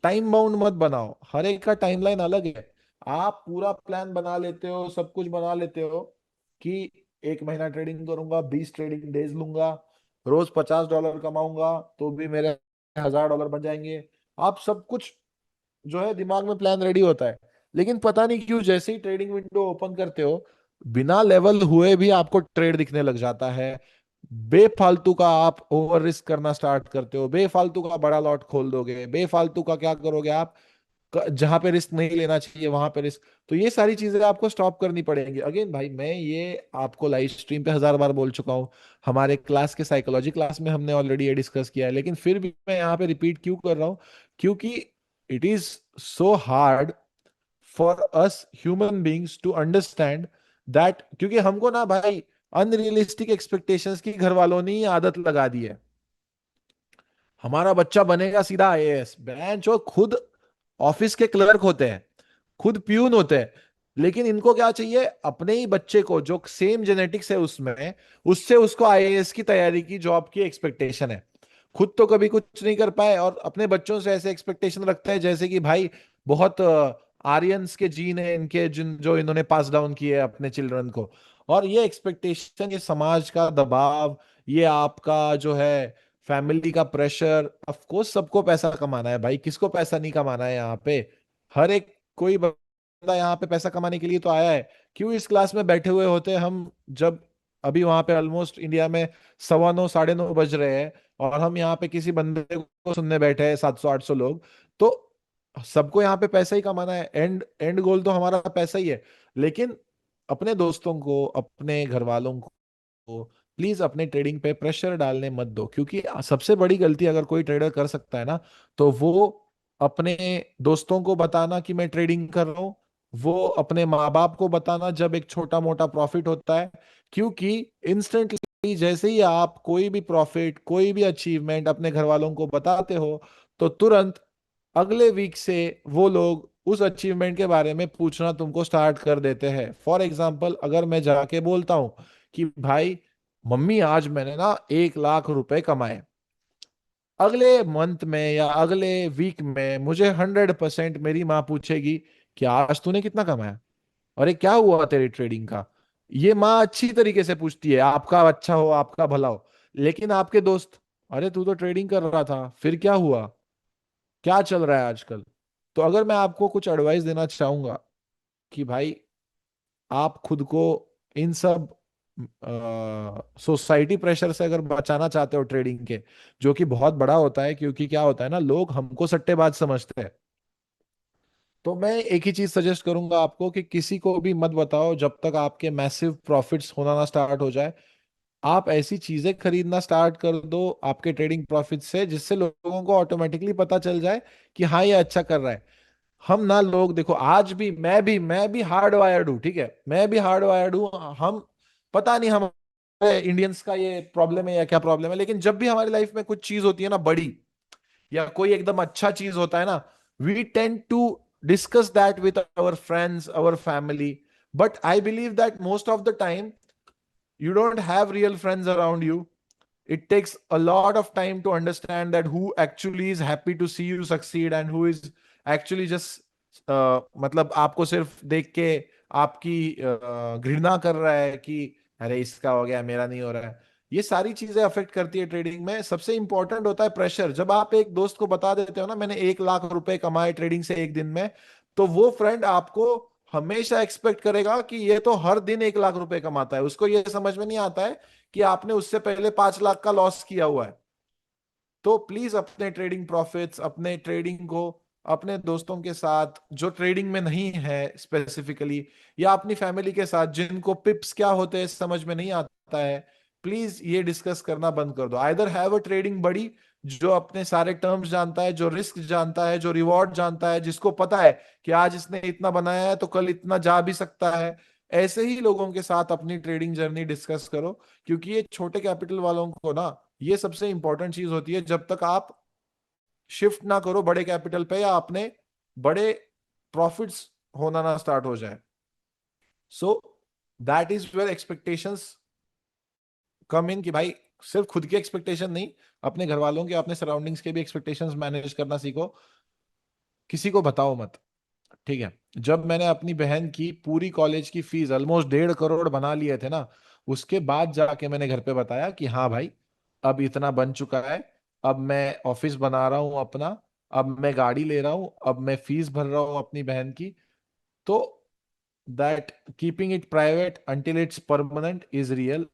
S1: टाइम बाउंड मत बनाओ, हर एक का टाइमलाइन अलग है। आप पूरा प्लान बना लेते हो, सब कुछ बना लेते हो कि 1 महीना ट्रेडिंग करूंगा, 20 ट्रेडिंग डेज लूंगा, रोज $50 कमाऊंगा तो भी मेरे $1000 बन जाएंगे। आप सब कुछ जो है दिमाग में प्लान रेडी होता है, लेकिन पता नहीं क्यों जैसे ही ट्रेडिंग विंडो ओपन करते हो, बिना लेवल हुए भी आपको ट्रेड दिखने लग जाता है। बेफालतू का आप ओवर रिस्क करना स्टार्ट करते हो, बेफालतू का बड़ा लॉट खोल दोगे, बेफालतू का क्या करोगे आप, जहां पे रिस्क नहीं लेना चाहिए वहां पे रिस्क। तो ये सारी चीजें आपको स्टॉप करनी पड़ेंगी। अगेन भाई, मैं ये आपको लाइव स्ट्रीम पे 1000 बार बोल चुका हूँ, हमारे क्लास के साइकोलॉजी क्लास में हमने ऑलरेडी ये डिस्कस किया है, लेकिन फिर भी मैं यहाँ पे रिपीट क्यों कर रहा हूँ? क्योंकि it is so hard for us human beings to understand that, क्योंकि हमको ना भाई अनरियलिस्टिक एक्सपेक्टेशंस की घर वालों ने ही आदत लगा दी है। हमारा बच्चा बनेगा सीधा आईएएस, बैंक जो खुद ऑफिस के क्लर्क होते हैं, खुद प्यून होते हैं, लेकिन इनको क्या चाहिए, अपने ही बच्चे को जो सेम जेनेटिक्स है उसमें, उससे उसको आईएएस की तैयारी की जॉब की एक्सपेक्टेशन है। खुद तो कभी कुछ नहीं कर पाए और अपने बच्चों से ऐसे एक्सपेक्टेशन रखते हैं जैसे कि भाई बहुत आर्यंस के जीन है इनके, जिन जो इन्होंने पास डाउन किए अपने चिल्ड्रन को। और ये एक्सपेक्टेशन, ये समाज का दबाव, ये आपका जो है फैमिली का प्रेशर, ऑफ कोर्स सबको पैसा कमाना है भाई, किसको पैसा नहीं कमाना है यहाँ पे। हर एक कोई बंदा यहाँ पे पैसा कमाने के लिए तो आया है, क्यों इस क्लास में बैठे हुए होते हम जब अभी वहां पे ऑलमोस्ट इंडिया में 9:15 9:30 बज रहे हैं, और हम यहाँ पे किसी बंदे को सुनने बैठे हैं 700 800 लोग। तो सबको यहाँ पे पैसा ही कमाना है, एंड एंड गोल तो हमारा पैसा ही है। लेकिन अपने दोस्तों को, अपने घर वालों को प्लीज अपने ट्रेडिंग पे प्रेशर डालने मत दो, क्योंकि सबसे बड़ी गलती अगर कोई ट्रेडर कर सकता है ना, तो वो अपने दोस्तों को बताना कि मैं ट्रेडिंग कर रहा हूँ, वो अपने माँ बाप को बताना जब एक छोटा मोटा प्रॉफिट होता है। क्योंकि इंस्टेंटली जैसे ही आप कोई भी प्रॉफिट, कोई भी अचीवमेंट अपने घर वालों को बताते हो, तो तुरंत अगले वीक से वो लोग उस अचीवमेंट के बारे में पूछना तुमको स्टार्ट कर देते हैं। फॉर एग्जाम्पल, अगर मैं जाके बोलता हूँ कि भाई मम्मी आज मैंने ना 1 लाख रुपए कमाए, अगले मंथ में या अगले वीक में मुझे 100% मेरी माँ पूछेगी कि आज तूने कितना कमाया, अरे क्या हुआ तेरी ट्रेडिंग का। ये माँ अच्छी तरीके से पूछती है, आपका अच्छा हो, आपका भला हो। लेकिन आपके दोस्त, अरे तू तो ट्रेडिंग कर रहा था, फिर क्या हुआ, क्या चल रहा है आजकल। तो अगर मैं आपको कुछ एडवाइस देना चाहूंगा कि भाई आप खुद को इन सब सोसाइटी प्रेशर से अगर बचाना चाहते हो ट्रेडिंग के, जो कि बहुत बड़ा होता है, क्योंकि क्या होता है ना, लोग हमको सट्टेबाज समझते हैं। तो मैं एक ही चीज सजेस्ट करूंगा आपको कि किसी को भी मत बताओ जब तक आपके मैसिव प्रॉफिट्स होना ना स्टार्ट हो जाए। आप ऐसी चीजें खरीदना स्टार्ट कर दो आपके ट्रेडिंग प्रॉफिट से, जिससे लोगों को ऑटोमेटिकली पता चल जाए कि हाँ ये अच्छा कर रहा है। हम ना, लोग देखो, आज भी मैं भी हार्ड वायर्ड हूँ, ठीक है, मैं भी हार्ड वायर्ड हूँ। हम, पता नहीं हमारे इंडियंस का ये प्रॉब्लम है या क्या प्रॉब्लम है, लेकिन जब भी हमारी लाइफ में कुछ चीज होती है ना बड़ी, या कोई एकदम अच्छा चीज होता है ना, we tend to discuss that with our friends, our family. But I believe that most of the time you don't have real friends around you. It takes a lot of time to understand that who actually is happy to see you succeed and who is actually just मतलब आपको सिर्फ देख के आपकी घृणा कर रहा है कि अरे इसका हो गया मेरा नहीं हो रहा है। ये सारी चीजें अफेक्ट करती है ट्रेडिंग में। सबसे इंपॉर्टेंट होता है प्रेशर। जब आप एक दोस्त को बता देते हो ना मैंने 1 लाख रुपए कमाए ट्रेडिंग से एक दिन में, तो वो फ्रेंड आपको हमेशा एक्सपेक्ट करेगा कि ये तो हर दिन 1 लाख रुपए कमाता है। उसको ये समझ में नहीं आता है कि आपने उससे पहले 5 लाख का लॉस किया हुआ है। तो प्लीज अपने ट्रेडिंग प्रॉफिट्स, अपने ट्रेडिंग को अपने दोस्तों के साथ जो ट्रेडिंग में नहीं है स्पेसिफिकली, या अपनी फैमिली के साथ जिनको पिप्स क्या होते हैं समझ में नहीं आता है, प्लीज ये डिस्कस करना बंद कर दो। आइदर हैव अ ट्रेडिंग बड़ी जो अपने सारे टर्म्स जानता है, जो रिस्क जानता है, जो रिवॉर्ड जानता है, जिसको पता है कि आज इसने इतना बनाया है तो कल इतना जा भी सकता है। ऐसे ही लोगों के साथ अपनी ट्रेडिंग जर्नी डिस्कस करो, क्योंकि ये छोटे कैपिटल वालों को ना, ये सबसे इंपॉर्टेंट चीज होती है। जब तक आप शिफ्ट ना करो बड़े कैपिटल पे, या अपने बड़े प्रॉफिट्स होना ना स्टार्ट हो जाए, so that is where expectations come in. कि भाई सिर्फ खुद की एक्सपेक्टेशन नहीं, अपने घर वालों के, अपने सराउंडिंग्स के भी एक्सपेक्टेशंस मैनेज करना सीखो। किसी को बताओ मत, ठीक है। जब मैंने अपनी बहन की पूरी कॉलेज की फीस ऑलमोस्ट 1.5 करोड़ बना लिए थे ना, उसके बाद जाके मैंने घर पे बताया कि हाँ भाई अब इतना बन चुका है, अब मैं ऑफिस बना रहा हूँ अपना, अब मैं गाड़ी ले रहा हूँ, अब मैं फीस भर रहा हूँ अपनी बहन की। तो that keeping it private until it's permanent is real.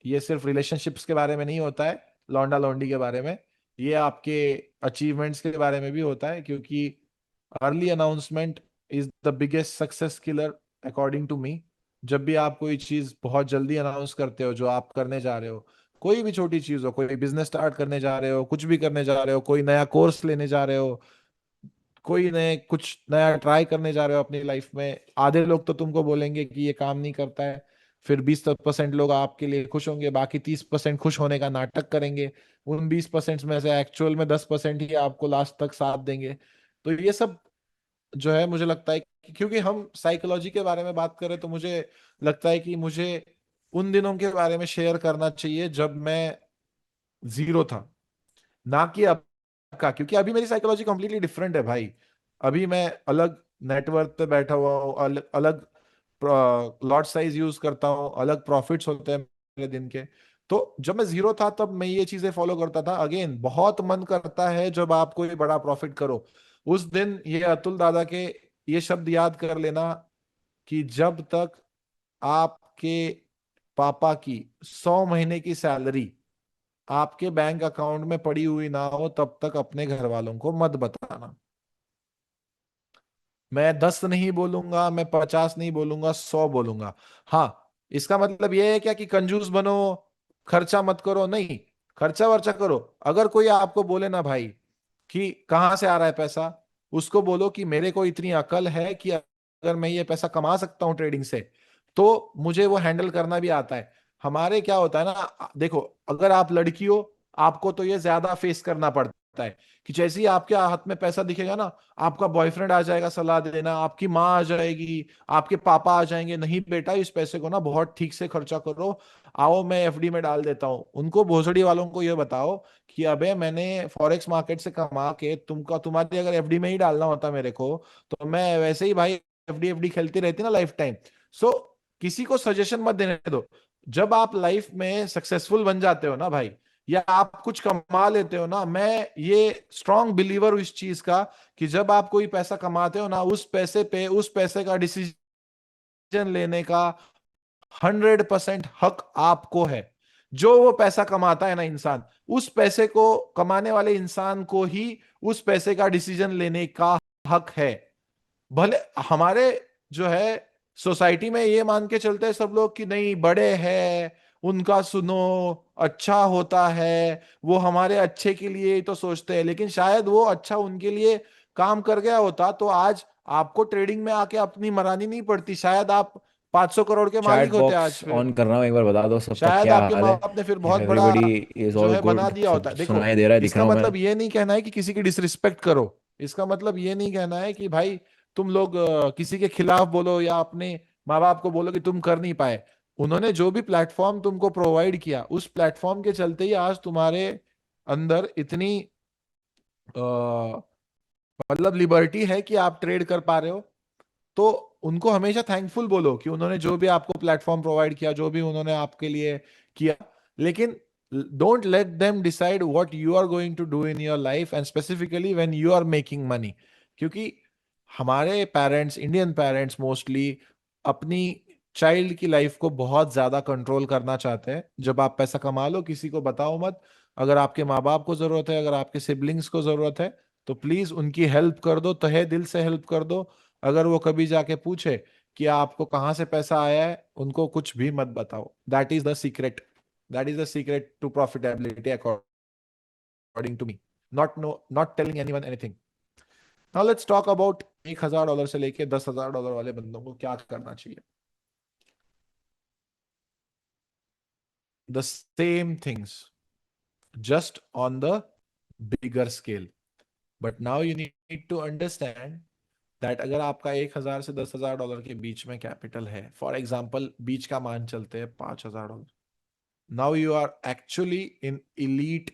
S1: ये सिर्फ रिलेशनशिप्स के बारे में नहीं होता है, लौंडा लौंडी के बारे में, ये आपके अचीवमेंट्स के बारे में भी होता है। क्योंकि early announcement is the biggest success killer according to me. जब भी आप कोई चीज बहुत जल्दी अनाउंस करते हो जो आप करने जा रहे हो, कोई भी छोटी चीज हो, कोई बिजनेस स्टार्ट करने जा रहे हो, कुछ भी करने जा रहे हो, कोई नया कोर्स लेने जा रहे हो, कोई नए कुछ नया ट्राई करने जा रहे हो अपनी लाइफ में, आधे लोग तो तुमको बोलेंगे कि ये काम नहीं करता है, फिर 20% लोग आपके लिए खुश होंगे, बाकी 30% खुश होने का नाटक करेंगे। उन 20% में से एक्चुअल में 10% ही आपको लास्ट तक साथ देंगे। तो ये सब जो है, मुझे लगता है कि क्योंकि हम साइकोलॉजी के बारे में बात करें, तो मुझे लगता है कि मुझे उन दिनों के बारे में शेयर करना चाहिए जब मैं जीरो था, ना कि अब का। क्योंकि अभी मेरी साइकोलॉजी कंप्लीटली डिफरेंट है भाई। अभी मैं अलग नेटवर्क पे बैठा हुआ हूँ, अलग अलग लॉट साइज यूज करता हूँ, अलग प्रॉफिट्स होते हैं मेरे दिन के। तो जब मैं जीरो था तब मैं ये चीजें फॉलो करता था। अगेन बहुत मन करता है जब आप कोई बड़ा प्रॉफिट करो। उस दिन ये अतुल दादा के ये शब्द याद कर लेना कि जब तक आपके पापा की 100 महीने की सैलरी आपके बैंक अकाउंट में पड़ी हुई ना हो, तब तक अपने घर वालों को मत बताना। मैं 10 नहीं बोलूंगा, मैं 50 नहीं बोलूंगा, 100 बोलूंगा। हाँ, इसका मतलब ये है क्या कि कंजूस बनो, खर्चा मत करो? नहीं, खर्चा वर्चा करो। अगर कोई आपको बोले ना भाई कि कहाँ से आ रहा है पैसा, उसको बोलो कि मेरे को इतनी अकल है कि अगर मैं ये पैसा कमा सकता हूँ ट्रेडिंग से, तो मुझे वो हैंडल करना भी आता है। हमारे क्या होता है ना, देखो, अगर आप लड़की हो, आपको तो ये ज्यादा फेस करना पड़ता है कि जैसे ही आपके हाथ में पैसा दिखेगा ना, आपका बॉयफ्रेंड आ जाएगा सलाह देना, आपकी माँ आ जाएगी, आपके पापा आ जाएंगे, नहीं बेटा इस पैसे को ना बहुत ठीक से खर्चा करो, आओ मैं एफडी में डाल देता हूँ। उनको भोसड़ी वालों को ये बताओ कि अबे मैंने फॉरेक्स मार्केट से कमा के तुम्हारी अगर एफडी में ही डालना होता मेरे को, तो मैं वैसे ही भाई एफडी एफडी खेलती रहती ना लाइफ टाइम। सो किसी को सजेशन मत देने दो। जब आप लाइफ में सक्सेसफुल बन जाते हो ना भाई, या आप कुछ कमा लेते हो ना, मैं ये स्ट्रांग बिलीवर हूं इस चीज का कि जब आप कोई पैसा कमाते हो ना, उस पैसे पे उस पैसे का डिसीजन लेने का 100% हक आपको है। जो वो पैसा कमाता है ना इंसान, उस पैसे को कमाने वाले इंसान को ही उस पैसे का डिसीजन लेने का हक है। भले हमारे जो है सोसाइटी में ये मान के चलते हैं सब लोग कि नहीं बड़े हैं, उनका सुनो, अच्छा होता है, वो हमारे अच्छे के लिए ही तो सोचते हैं। लेकिन शायद वो अच्छा उनके लिए काम कर गया होता तो आज आपको ट्रेडिंग में आके अपनी मरानी नहीं पड़ती, शायद आप 500 करोड़ के
S2: चैट
S1: मालिक होते आज
S2: बॉक्स
S1: फिर।
S2: ऑन कर रहा हूँ, एक बार बता दो सबका
S1: शायद
S2: क्या
S1: आपके
S2: हाल
S1: माँ
S2: है।
S1: बाप ने फिर
S2: इफ
S1: बहुत बड़ा
S2: एवरीबडी इज
S1: जो
S2: ऑल
S1: है बना
S2: गुड,
S1: दिया होता
S2: सब
S1: है। देखो,
S2: सुनाई दे रहा है, दिख
S1: इसका
S2: रहा हूँ मैं।
S1: मतलब ये नहीं कहना है कि किसी की डिसरिस्पेक्ट करो, इसका मतलब ये नहीं कहना है कि भाई तुम लोग किसी के खिलाफ बोलो या अपने माँ बाप को बोलो कि तुम कर नहीं पाए। उन्होंने जो भी प्लेटफॉर्म तुमको प्रोवाइड किया, उस प्लेटफॉर्म के चलते ही आज तुम्हारे अंदर इतनी मतलब लिबर्टी है कि आप ट्रेड कर पा रहे हो। तो उनको हमेशा थैंकफुल बोलो कि उन्होंने जो भी आपको प्लेटफॉर्म प्रोवाइड किया, जो भी उन्होंने आपके लिए किया। लेकिन don't let them decide what you are going to do in your life, and specifically when you are making money. क्योंकि हमारे पेरेंट्स, इंडियन पेरेंट्स मोस्टली अपनी चाइल्ड की लाइफ को बहुत ज्यादा कंट्रोल करना चाहते हैं। जब आप पैसा कमा लो, किसी को बताओ मत। अगर आपके माँ बाप को जरूरत है, अगर आपके सिबलिंग्स को जरूरत है, तो प्लीज उनकी हेल्प कर दो, तहे दिल से हेल्प कर दो। अगर वो कभी जाके पूछे कि आपको कहाँ से पैसा आया है, उनको कुछ भी मत बताओ। That is the secret, that is the secret to profitability according to me. Not no, not telling anyone anything. Now let's talk about $1,000 से लेके $10,000 वाले बंदों को क्या करना चाहिए। The same things, just on the bigger scale. But now you need to understand that अगर आपका 1,000 से $10,000 के बीच में कैपिटल है, फॉर एग्जाम्पल बीच का मान चलते हैं $5,000, now you are actually in elite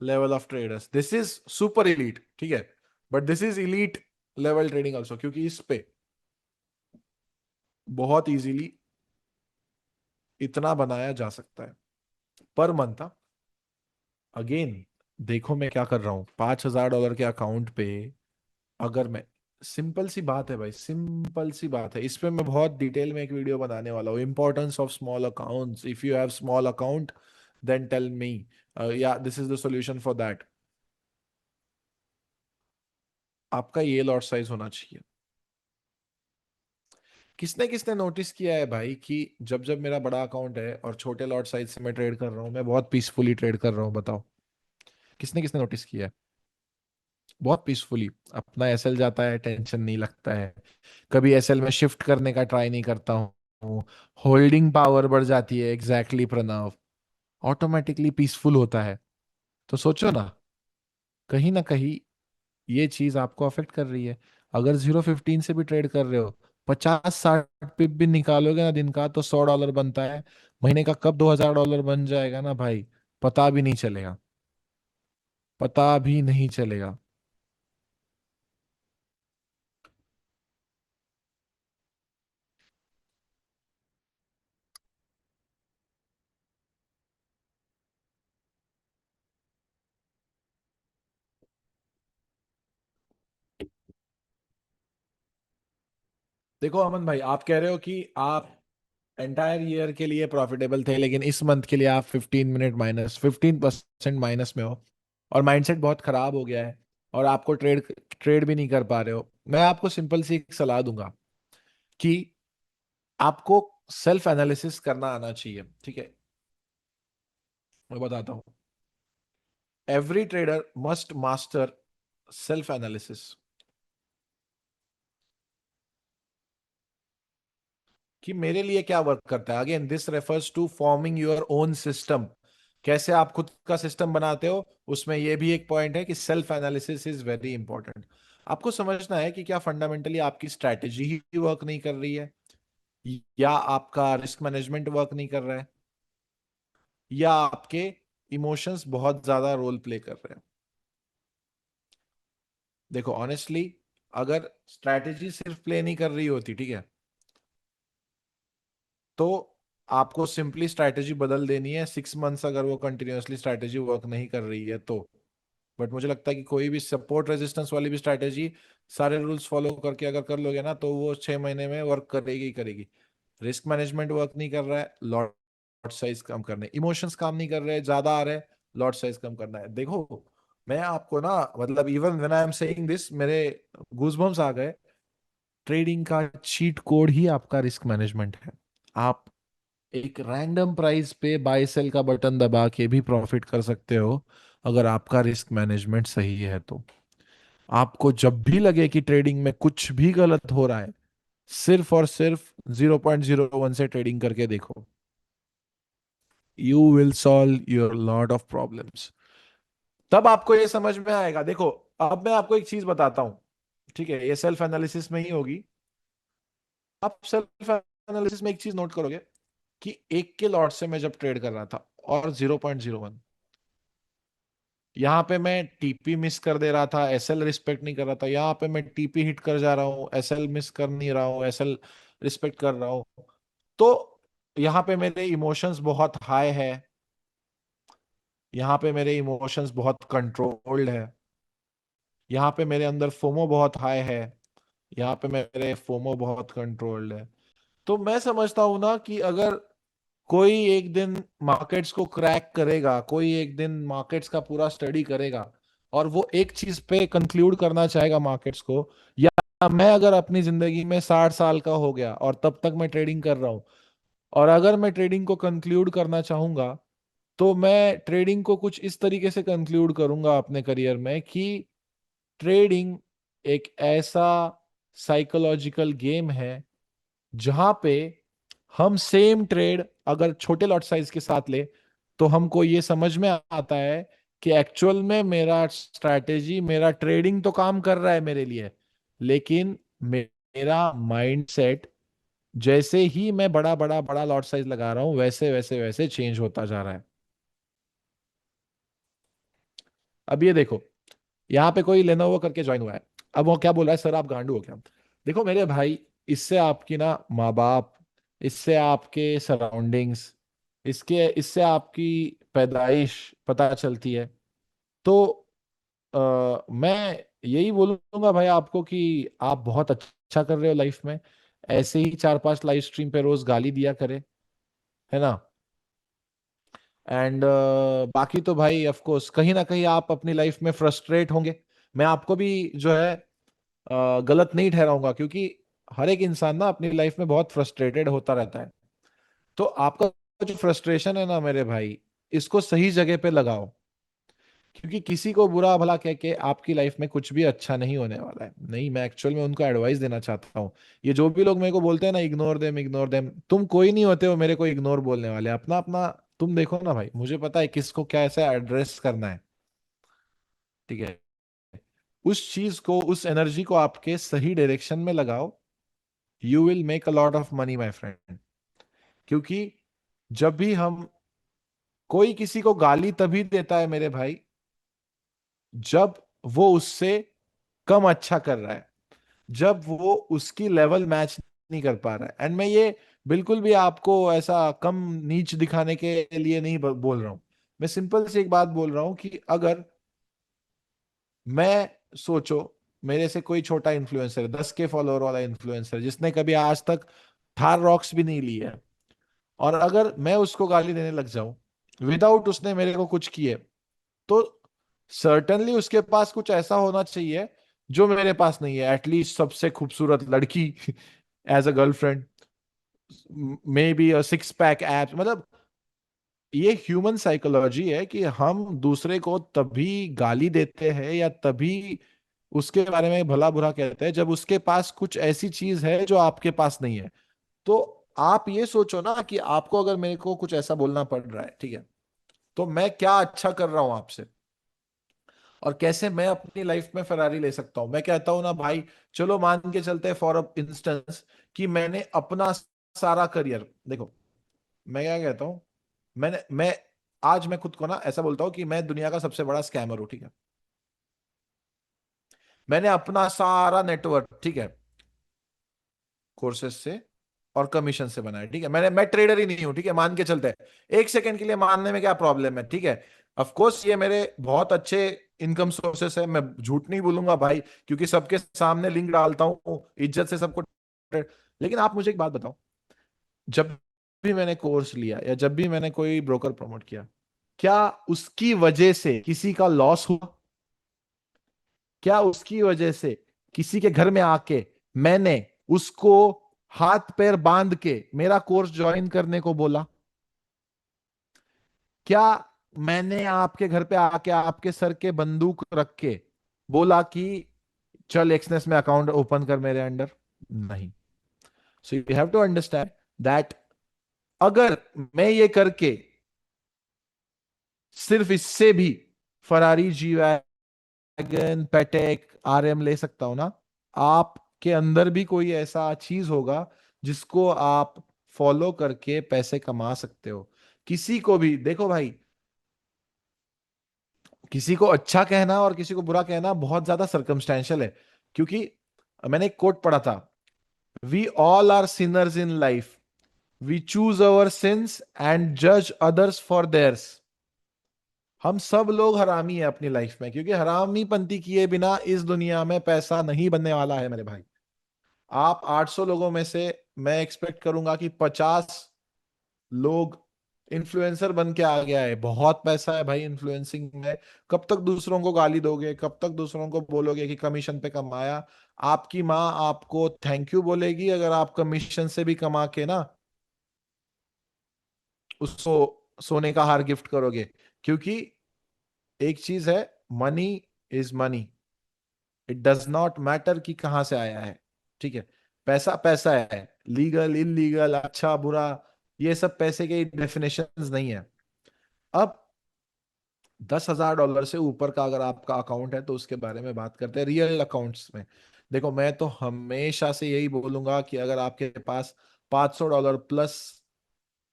S1: level of traders. This is super elite, ठीक है, but this is elite level trading also, क्योंकि इस पे बहुत इजीली इतना बनाया जा सकता है पर मंथ। अगेन, देखो मैं क्या कर रहा हूँ $5,000 के अकाउंट पे। अगर मैं, सिंपल सी बात है भाई, सिंपल सी बात है, इस पे मैं बहुत डिटेल में एक वीडियो बनाने वाला हूँ, importance of small accounts. If you have small account then tell me, या this is the solution for that. आपका ये लॉट साइज होना चाहिए। किसने किसने नोटिस किया है भाई कि जब जब मेरा बड़ा अकाउंट है और छोटे लॉट साइज से मैं ट्रेड कर रहा हूँ, मैं बहुत पीसफुली ट्रेड कर रहा हूँ? बताओ, किसने किसने नोटिस किया है? बहुत पीसफुली अपना एसएल जाता है, टेंशन नहीं लगता है, कभी एसएल में शिफ्ट करने का ट्राई नहीं करता हूँ, होल्डिंग पावर बढ़ जाती है, एग्जैक्टली प्रणव, ऑटोमेटिकली पीसफुल होता है। तो सोचो ना कहीं ये चीज आपको अफेक्ट कर रही है। अगर 0.15 से भी ट्रेड कर रहे हो, 50-60 पिप भी निकालोगे ना दिन का, तो $100 बनता है। महीने का कब $2,000 बन जाएगा ना भाई, पता भी नहीं चलेगा, पता भी नहीं चलेगा। देखो अमन भाई, आप कह रहे हो कि आप एंटायर ईयर के लिए प्रॉफिटेबल थे, लेकिन इस मंथ के लिए आप 15% माइनस में हो, और माइंडसेट बहुत खराब हो गया है, और आपको ट्रेड ट्रेड भी नहीं कर पा रहे हो। मैं आपको सिंपल सी एक सलाह दूंगा कि आपको सेल्फ एनालिसिस करना आना चाहिए, ठीक है। मैं बताता हूँ। Every trader must master self analysis, कि मेरे लिए क्या वर्क करता है। Again this refers to forming your own system. कैसे आप खुद का सिस्टम बनाते हो, उसमें यह भी एक पॉइंट है कि self analysis is very important. आपको समझना है कि क्या फंडामेंटली आपकी स्ट्रैटेजी ही वर्क नहीं कर रही है, या आपका रिस्क मैनेजमेंट वर्क नहीं कर रहा है, या आपके इमोशंस बहुत ज्यादा रोल प्ले कर रहे हैं। देखो ऑनेस्टली, अगर स्ट्रैटेजी सिर्फ प्ले नहीं कर रही होती, ठीक है, तो आपको सिंपली स्ट्रैटेजी बदल देनी है 6 मंथ्स, अगर वो कंटिन्यूअसली स्ट्रैटेजी वर्क नहीं कर रही है तो। बट मुझे लगता है कि कोई भी सपोर्ट रेजिस्टेंस वाली भी स्ट्रैटेजी सारे रूल्स फॉलो करके अगर कर लोगे ना, तो वो 6 महीने में वर्क करेगी ही करेगी। रिस्क मैनेजमेंट वर्क नहीं कर रहा है, लॉट साइज कम करने, इमोशंस काम नहीं कर रहे, ज्यादा आ रहे, लॉट साइज कम करना है। देखो मैं आपको ना, मतलब even when I am saying this, मेरे गूजबम्स आ गए। ट्रेडिंग का चीट कोड ही आपका रिस्क मैनेजमेंट है। आप एक रैंडम प्राइस पे बाय सेल का बटन दबा के भी प्रॉफिट कर सकते हो, अगर आपका रिस्क मैनेजमेंट सही है तो। आपको जब भी लगे कि ट्रेडिंग में कुछ भी गलत हो रहा है, सिर्फ और सिर्फ 0.01 से ट्रेडिंग करके देखो। You will solve your lot of problems. तब आपको ये समझ में आएगा। देखो, अब मैं आपको एक चीज बताता हूं, ठीक है, ये सेल्फ एनालिसिस में ही होगी। आप सेल्फ एनालिसिस में एक चीज नोट करोगे कि एक के लॉट से मैं जब ट्रेड कर रहा था, और 0.01, यहाँ पे मैं टीपी मिस कर दे रहा था, एसएल रिस्पेक्ट नहीं कर रहा था। यहाँ पे मैं टीपी हिट कर जा रहा हूँ, एसएल मिस कर नहीं रहा हूँ, एसएल रिस्पेक्ट कर रहा हूँ। तो यहाँ पे मेरे इमोशंस बहुत हाई है, यहाँ पे मेरे इमोशंस बहुत कंट्रोल्ड है, यहाँ पे मेरे अंदर फोमो बहुत हाई है, यहाँ पे मेरे फोमो बहुत कंट्रोल्ड है। तो मैं समझता हूं ना कि अगर कोई एक दिन मार्केट्स को क्रैक करेगा, कोई एक दिन मार्केट्स का पूरा स्टडी करेगा, और वो एक चीज पे कंक्लूड करना चाहेगा मार्केट्स को, या मैं अगर अपनी जिंदगी में 60 साल का हो गया और तब तक मैं ट्रेडिंग कर रहा हूं, और अगर मैं ट्रेडिंग को कंक्लूड करना चाहूंगा, तो मैं ट्रेडिंग को कुछ इस तरीके से कंक्लूड करूंगा अपने करियर में कि ट्रेडिंग एक ऐसा साइकोलॉजिकल गेम है जहां पे हम सेम ट्रेड अगर छोटे लॉट साइज के साथ ले, तो हमको ये समझ में आता है कि एक्चुअल में मेरा स्ट्रैटेजी, मेरा ट्रेडिंग तो काम कर रहा है मेरे लिए, लेकिन मेरा माइंडसेट, जैसे ही मैं बड़ा बड़ा बड़ा लॉट साइज लगा रहा हूं, वैसे वैसे वैसे चेंज होता जा रहा है। अब ये देखो, यहाँ पे कोई लेनोवो करके ज्वाइन हुआ है। अब वो क्या बोल रहा है, सर आप गांडू हो क्या? देखो मेरे भाई, इससे आपकी ना माँ बाप, इससे आपके सराउंडिंग्स, इसके इससे आपकी पैदाइश पता चलती है। तो मैं यही बोलूंगा भाई आपको कि आप बहुत अच्छा कर रहे हो लाइफ में। ऐसे ही 4-5 लाइव स्ट्रीम पे रोज गाली दिया करे, है ना। एंड बाकी तो भाई ऑफ कोर्स कहीं ना कहीं आप अपनी लाइफ में फ्रस्ट्रेट होंगे। मैं आपको भी जो है गलत नहीं ठहराऊंगा, क्योंकि हर एक इंसान ना अपनी लाइफ में बहुत फ्रस्ट्रेटेड होता रहता है। तो आपका जो फ्रस्ट्रेशन है ना मेरे भाई, इसको सही जगह पे लगाओ, क्योंकि किसी को बुरा भला कह के आपकी लाइफ में कुछ भी अच्छा नहीं होने वाला है। नहीं, मैं एक्चुअल में उनको एडवाइस देना चाहता हूँ। ये जो भी लोग मेरे को बोलते हैं ना, इग्नोर देम इग्नोर देम, तुम कोई नहीं होते हो मेरे को इग्नोर बोलने वाले। अपना अपना तुम देखो ना भाई, मुझे पता है किसको क्या ऐसे एड्रेस करना है, ठीक है। उस चीज को, उस एनर्जी को आपके सही डायरेक्शन में लगाओ। You will make a lot of money my friend. क्योंकि जब भी हम, कोई किसी को गाली तभी देता है मेरे भाई, जब वो उससे कम अच्छा कर रहा है, जब वो उसकी लेवल मैच नहीं कर पा रहा है। एंड मैं ये बिल्कुल भी आपको ऐसा कम नीच दिखाने के लिए नहीं बोल रहा हूं। मैं सिंपल से एक बात बोल रहा हूं कि अगर मैं, सोचो, मेरे से कोई छोटा इन्फ्लुएंसर, 10K फॉलोअर वाला इन्फ्लुएंसर जिसने कभी आज तक थार रॉक्स भी नहीं ली है, और अगर मैं उसको गाली देने लग जाऊं विदाउट उसने मेरे को कुछ किए, तो सर्टनली उसके पास कुछ ऐसा होना चाहिए जो मेरे पास नहीं है। एटलीस्ट सबसे खूबसूरत लड़की as a girlfriend, maybe a six pack abs, मतलब ये ह्यूमन साइकोलॉजी है कि हम दूसरे को तभी गाली देते हैं या तभी उसके बारे में भला बुरा कहते हैं जब उसके पास कुछ ऐसी चीज है जो आपके पास नहीं है। तो आप ये सोचो ना कि आपको अगर मेरे को कुछ ऐसा बोलना पड़ रहा है, ठीक है, तो मैं क्या अच्छा कर रहा हूं आपसे, और कैसे मैं अपनी लाइफ में फरारी ले सकता हूं। मैं कहता हूं ना भाई, चलो मान के चलते हैं फॉर इंस्टेंस कि मैंने अपना सारा करियर, देखो मैं क्या कहता हूं, मैं आज मैं खुद को ना ऐसा बोलता हूं कि मैं दुनिया का सबसे बड़ा स्कैमर हूं, ठीक है। मैंने अपना सारा नेटवर्क, ठीक है, कोर्सेज से और कमीशन से बनाया, ठीक है। मैं ट्रेडर ही नहीं हूं, ठीक है, मान के चलते हैं, एक सेकंड के लिए मानने में क्या प्रॉब्लम है, ठीक है। ऑफ कोर्स ये मेरे बहुत अच्छे इनकम सोर्सेस है, मैं झूठ नहीं बोलूंगा भाई, क्योंकि सबके सामने लिंक डालता हूं इज्जत से सबको। लेकिन आप मुझे एक बात बताओ, जब भी मैंने कोर्स लिया या जब भी मैंने कोई ब्रोकर प्रमोट किया, क्या उसकी वजह से किसी का लॉस हुआ? क्या उसकी वजह से किसी के घर में आके मैंने उसको हाथ पैर बांध के मेरा कोर्स ज्वाइन करने को बोला? क्या मैंने आपके घर पे आके आपके सर के बंदूक रख के बोला कि चल एक्सनेस में अकाउंट ओपन कर मेरे अंडर? नहीं। So you have to understand that अगर मैं ये करके सिर्फ इससे भी Ferrari G wagon Patek RM ले सकता हूं ना, आपके अंदर भी कोई ऐसा चीज होगा जिसको आप फॉलो करके पैसे कमा सकते हो। किसी को भी देखो भाई, किसी को अच्छा कहना और किसी को बुरा कहना बहुत ज्यादा सर्कमस्टेंशियल है, क्योंकि मैंने एक कोट पढ़ा था, we all are sinners in life, we choose our sins and जज अदर्स फॉर देयर्स। हम सब लोग हरामी है अपनी लाइफ में, क्योंकि हरामी पंथी किए बिना इस दुनिया में पैसा नहीं बनने वाला है मेरे भाई। आप 800 लोगों में से मैं एक्सपेक्ट करूंगा कि 50 लोग इन्फ्लुएंसर बन के आ गया है, बहुत पैसा है भाई इन्फ्लुएंसिंग में। कब तक दूसरों को गाली दोगे, कब तक दूसरों को बोलोगे कि कमीशन पे कमाया? आपकी माँ आपको थैंक यू बोलेगी अगर आप कमीशन से भी कमा के ना उसको सोने का हार गिफ्ट करोगे। क्योंकि एक चीज है, money is money, it does not matter कि कहां से आया है, ठीक है। पैसा पैसा है, लीगल इलीगल अच्छा बुरा, ये सब पैसे के डेफिनेशंस नहीं है। अब $10,000 से ऊपर का अगर आपका अकाउंट है तो उसके बारे में बात करते हैं रियल अकाउंट्स में। देखो मैं तो हमेशा से यही बोलूंगा कि अगर आपके पास $500 प्लस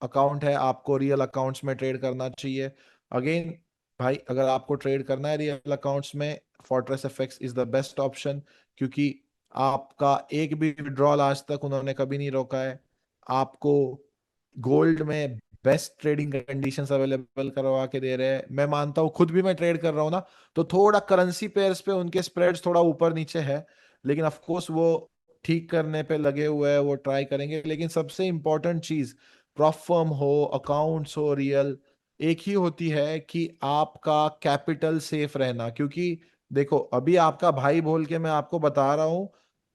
S1: अकाउंट है, आपको रियल अकाउंट्स में ट्रेड करना चाहिए। अगेन भाई, अगर आपको ट्रेड करना है रियल अकाउंट्स में, fortress FX is the best option, क्योंकि आपका एक भी विड्रॉल आज तक उन्होंने कभी नहीं रोका है। आपको गोल्ड में बेस्ट ट्रेडिंग कंडीशंस अवेलेबल करवा के दे रहे हैं। मैं मानता हूं, खुद भी मैं ट्रेड कर रहा हूं ना, तो थोड़ा करेंसी पेयर्स पे उनके स्प्रेड्स थोड़ा ऊपर नीचे है, लेकिन ऑफ कोर्स वो ठीक करने पे लगे हुए हैं, वो ट्राई करेंगे। लेकिन सबसे इंपॉर्टेंट चीज, प्रॉप फर्म हो अकाउंट्स हो रियल, एक ही होती है कि आपका कैपिटल सेफ रहना। क्योंकि देखो अभी आपका भाई बोल के मैं आपको बता रहा हूं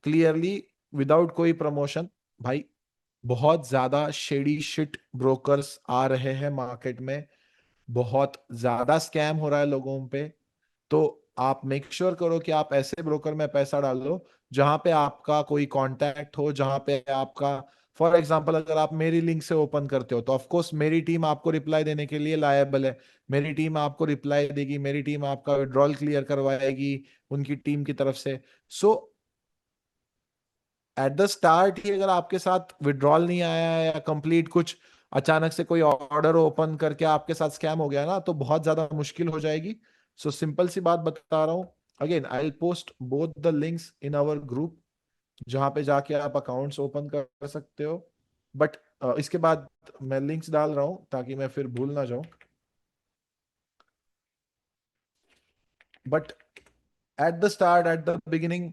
S1: क्लियरली, विदाउट कोई प्रमोशन, भाई बहुत ज्यादा शेडी शिट ब्रोकर्स आ रहे हैं मार्केट में, बहुत ज्यादा स्कैम हो रहा है लोगों पे। तो आप मेक श्योर करो कि आप ऐसे ब्रोकर में पैसा डाल लो जहां पे आपका कोई कांटेक्ट हो, जहां पे आपका, फॉर एग्जांपल अगर आप मेरी लिंक से ओपन करते हो तो ऑफ कोर्स मेरी टीम आपको रिप्लाई देने के लिए लायबल है। मेरी टीम आपको रिप्लाई देगी, मेरी टीम आपका विड्रॉल क्लियर करवाएगी उनकी टीम की तरफ से। सो एट द स्टार्ट ही अगर आपके साथ विड्रॉल नहीं आया है या कंप्लीट कुछ अचानक से कोई ऑर्डर ओपन करके आपके साथ स्कैम हो गया ना, तो बहुत ज्यादा मुश्किल हो जाएगी। सो सिंपल सी बात बता रहा हूं, again I will post both the links in our group, जहां पे जाके आप अकाउंट्स ओपन कर सकते हो। बट इसके बाद मैं लिंक्स डाल रहा हूं ताकि मैं फिर भूल ना जाऊं। But at the start, at the beginning,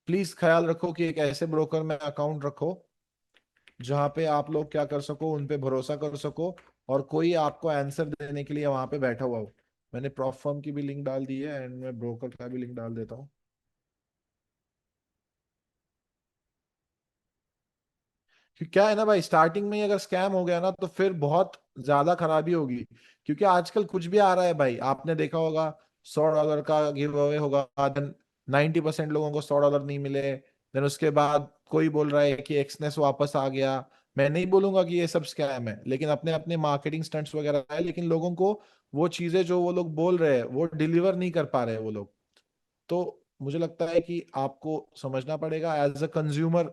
S1: please ख्याल रखो कि एक ऐसे ब्रोकर में अकाउंट रखो जहां पे आप लोग क्या कर सको, उन पे भरोसा कर सको, और कोई आपको आंसर देने के लिए वहां पे बैठा हुआ हो। मैंने प्रॉप फर्म की भी लिंक डाल दी है, एंड मैं ब्रोकर का भी लिंक डाल देता हूँ। क्योंकि क्या है ना भाई, स्टार्टिंग में ही अगर स्कैम हो गया ना तो फिर बहुत ज्यादा खराबी होगी। क्योंकि आजकल कुछ भी आ रहा है भाई, आपने देखा होगा, $100 का गिव अवे होगा, देन 90% लोगों को $100 नहीं मिले, देन उसके बाद कोई बोल रहा है कि एक्सनेस वापस आ गया। मैं नहीं बोलूंगा कि ये सब स्कैम है, लेकिन अपने अपने मार्केटिंग स्टंट्स वगैरह है, लेकिन लोगों को वो चीजें जो वो लोग बोल रहे हैं वो डिलीवर नहीं कर पा रहे हैं वो लोग। तो मुझे लगता है कि आपको समझना पड़ेगा एज अ कंज्यूमर,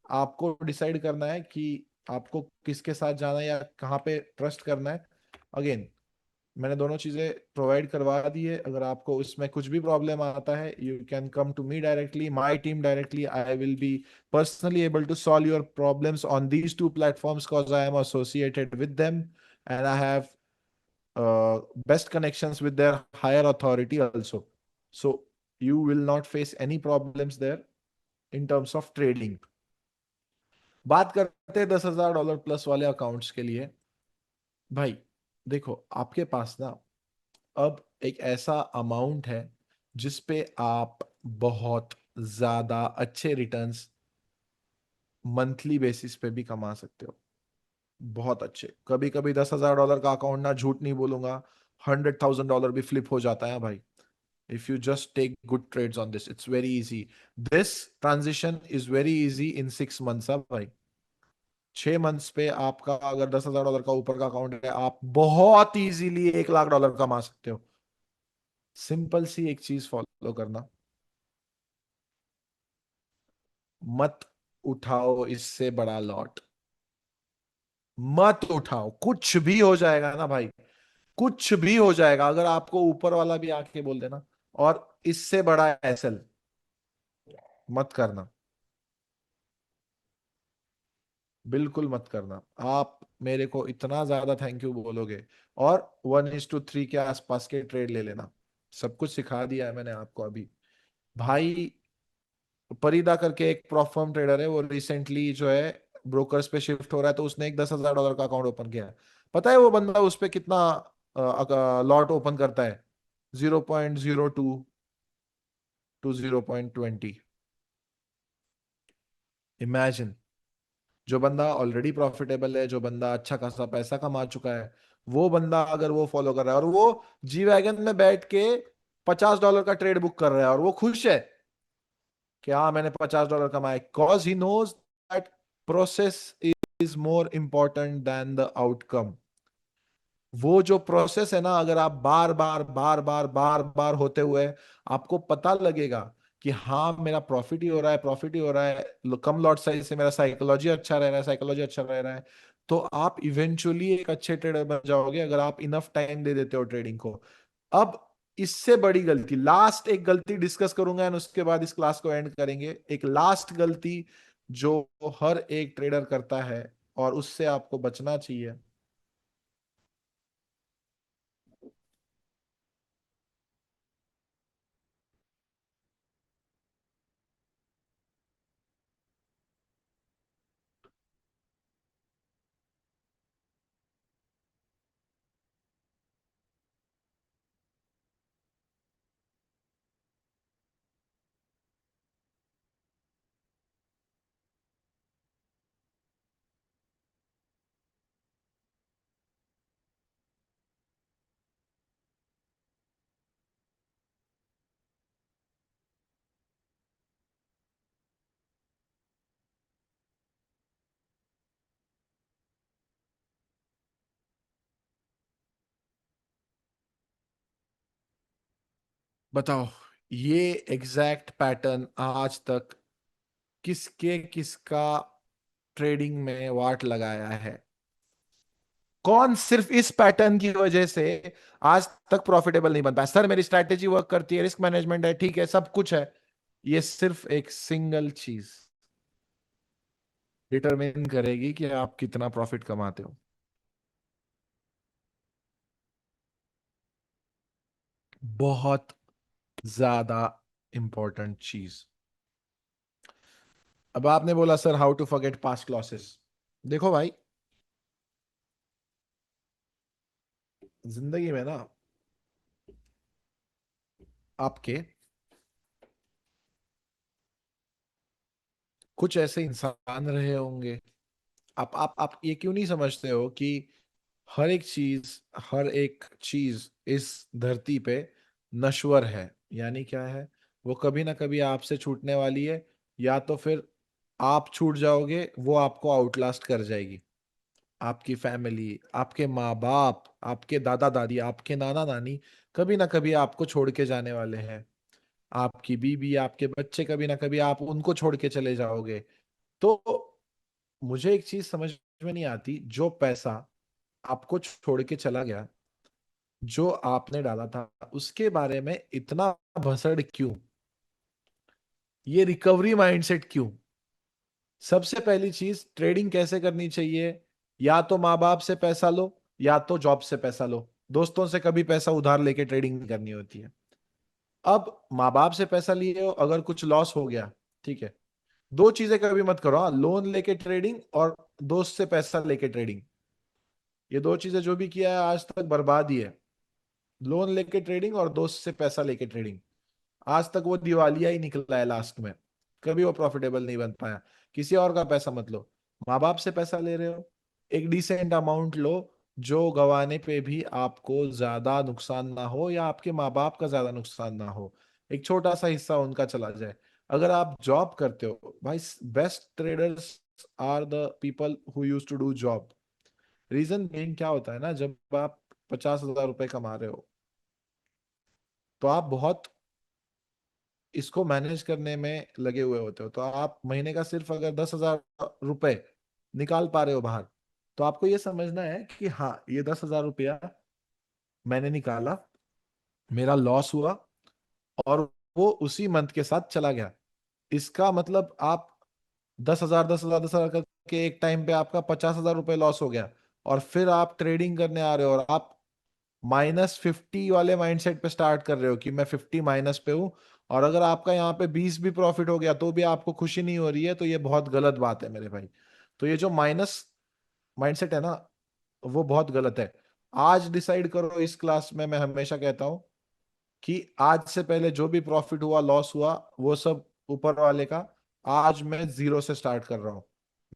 S1: आपको डिसाइड करना है कि आपको किसके साथ जाना है या कहाँ पे ट्रस्ट करना है। अगेन, मैंने दोनों चीजें प्रोवाइड करवा दी है। अगर आपको इसमें कुछ भी प्रॉब्लम आता है, you can come to me directly, my team directly, I will be personally able to solve your problems on these two platforms because I am associated with them, and I have best connections with their higher authority also. So you will not face any problems there in terms of trading. बात करते हैं $10,000 plus वाले accounts के लिए। भाई देखो, आपके पास ना अब एक ऐसा अमाउंट है जिसपे आप बहुत ज्यादा अच्छे रिटर्न्स मंथली बेसिस पे भी कमा सकते हो। बहुत अच्छे, कभी कभी $10,000 का अकाउंट, ना झूठ नहीं बोलूंगा, $100,000 भी फ्लिप हो जाता है भाई। If you just take good trades on this, it's very easy. This transition is very easy in 6 months अब भाई। 6 मंथ्स पे आपका अगर $10,000 का ऊपर का अकाउंट है, आप बहुत इजीली $1 लाख कमा सकते हो। सिंपल सी एक चीज फॉलो करना, मत उठाओ इससे बड़ा लॉट। मत उठाओ, कुछ भी हो जाएगा ना भाई, कुछ भी हो जाएगा। अगर आपको ऊपर वाला भी आके बोल देना और इससे बड़ा एसएल, मत करना, बिल्कुल मत करना। आप मेरे को इतना ज्यादा थैंक यू बोलोगे, और 1:3 के आसपास के ट्रेड ले लेना। सब कुछ सिखा दिया है मैंने आपको अभी भाई। परिदा करके एक प्रॉप फर्म ट्रेडर है, वो रिसेंटली जो है ब्रोकर्स पे शिफ्ट हो रहा है, तो उसने एक $10,000 का अकाउंट ओपन किया है। पता है वो बंदा उस पे कितना लॉट ओपन करता है? 0.02 to 0.20। इमेजिन, जो बंदा ऑलरेडी प्रॉफिटेबल है, जो बंदा अच्छा खासा पैसा कमा चुका है, वो बंदा अगर वो फॉलो कर रहा है, और वो जी वैगन में बैठ के $50 का ट्रेड बुक कर रहा है, और वो खुश है कि हाँ मैंने $50 कमाए, cause he knows that process is more important than the outcome. वो जो प्रोसेस है ना, अगर आप बार बार बार बार बार बार होते हुए आपको पता लगेगा कि हाँ मेरा प्रॉफिट ही हो रहा है, प्रॉफिट ही हो रहा है, कम लॉट साइज से मेरा साइकोलॉजी अच्छा रह रहा है, साइकोलॉजी अच्छा रह रहा है, तो आप इवेंचुअली एक अच्छे ट्रेडर बन जाओगे, अगर आप इनफ टाइम दे देते हो ट्रेडिंग को। अब इससे बड़ी गलती, लास्ट एक गलती डिस्कस करूंगा एंड उसके बाद इस क्लास को एंड करेंगे। एक लास्ट गलती जो हर एक ट्रेडर करता है और उससे आपको बचना चाहिए। बताओ, ये एग्जैक्ट पैटर्न आज तक किसके किसका ट्रेडिंग में वाट लगाया है? कौन सिर्फ इस पैटर्न की वजह से आज तक प्रॉफिटेबल नहीं बन पाया? सर मेरी स्ट्रैटेजी वर्क करती है, रिस्क मैनेजमेंट है, ठीक है, सब कुछ है, ये सिर्फ एक सिंगल चीज डिटरमिन करेगी कि आप कितना प्रॉफिट कमाते हो। बहुत ज्यादा इंपॉर्टेंट चीज। अब आपने बोला sir how to forget past losses. देखो भाई, जिंदगी में ना आपके कुछ ऐसे इंसान रहे होंगे। आप ये क्यों नहीं समझते हो कि हर एक चीज, हर एक चीज इस धरती पे नश्वर है। यानी क्या है, वो कभी ना कभी आपसे छूटने वाली है, या तो फिर आप छूट जाओगे, वो आपको आउटलास्ट कर जाएगी। आपकी फैमिली, आपके माँ बाप, आपके दादा दादी, आपके नाना नानी कभी ना कभी आपको छोड़ के जाने वाले हैं। आपकी बीबी, आपके बच्चे, कभी ना कभी आप उनको छोड़ के चले जाओगे। तो मुझे एक चीज समझ में नहीं आती, जो पैसा आपको छोड़ के चला गया, जो आपने डाला था, उसके बारे में इतना भसड़ क्यों? ये रिकवरी माइंडसेट क्यों? सबसे पहली चीज, ट्रेडिंग कैसे करनी चाहिए? या तो माँ बाप से पैसा लो, या तो जॉब से पैसा लो। दोस्तों से कभी पैसा उधार लेके ट्रेडिंग नहीं करनी होती है। अब माँ बाप से पैसा लिए हो, अगर कुछ लॉस हो गया, ठीक है, दो चीजें कभी मत करो, हाँ, लोन लेके ट्रेडिंग और दोस्त से पैसा लेके ट्रेडिंग। ये दो चीजें जो भी किया है आज तक बर्बाद ही है। लोन लेके ट्रेडिंग और दोस्त से पैसा लेके ट्रेडिंग, आज तक वो दिवालिया ही निकला है लास्ट में। कभी वो प्रॉफिटेबल नहीं बन पाया। किसी और का पैसा मत लो। माँ बाप से पैसा ले रहे हो, एक डिसेंट अमाउंट लो, जो गंवाने पे भी आपको ज्यादा नुकसान ना हो, या आपके माँ बाप का ज्यादा नुकसान ना हो। एक छोटा सा हिस्सा उनका चला जाए। अगर आप जॉब करते हो भाई, best traders are the people who use to do job. Reason main क्या होता है ना, जब आप 50,000 रुपए कमा रहे हो, तो आप बहुत इसको मैनेज करने में लगे हुए होते हो। तो आप महीने का सिर्फ अगर 10,000 रुपए निकाल पा रहे हो बाहर, तो आपको ये समझना है कि हाँ, ये 10,000 रुपया मैंने निकाला, मेरा लॉस हुआ, और वो उसी मंथ के साथ चला गया। इसका मतलब आप 10,000 10,000 10,000 करके एक टाइम पे आपका 50,000 रुपये लॉस हो गया, और फिर आप ट्रेडिंग करने आ रहे हो, और आप -50 वाले माइंडसेट पे स्टार्ट कर रहे हो कि मैं 50 माइनस पे हूं। और अगर आपका यहाँ पे 20 भी प्रॉफिट हो गया तो भी आपको खुशी नहीं हो रही है, तो ये बहुत गलत बात है मेरे भाई। तो ये जो माइनस माइंडसेट है ना, वो बहुत गलत है। आज डिसाइड करो इस क्लास में, मैं हमेशा कहता हूँ कि आज से पहले जो भी प्रॉफिट हुआ, लॉस हुआ, वो सब ऊपर वाले का। आज मैं जीरो से स्टार्ट कर रहा हूँ।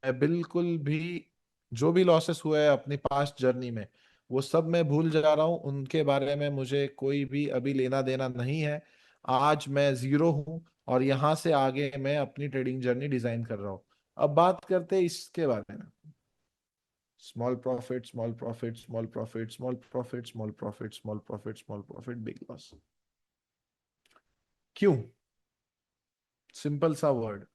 S1: मैं बिल्कुल भी, जो भी लॉसेस हुए हैं अपनी पास्ट जर्नी में, वो सब मैं भूल जा रहा हूँ। उनके बारे में मुझे कोई भी अभी लेना देना नहीं है। आज मैं जीरो हूँ, और यहाँ से आगे मैं अपनी ट्रेडिंग जर्नी डिजाइन कर रहा हूँ। अब बात करते हैं इसके बारे में। Small profit, small profit, small profit, small profit, small profit, small profit, small profit, big loss. क्यों? सिंपल सा वर्ड।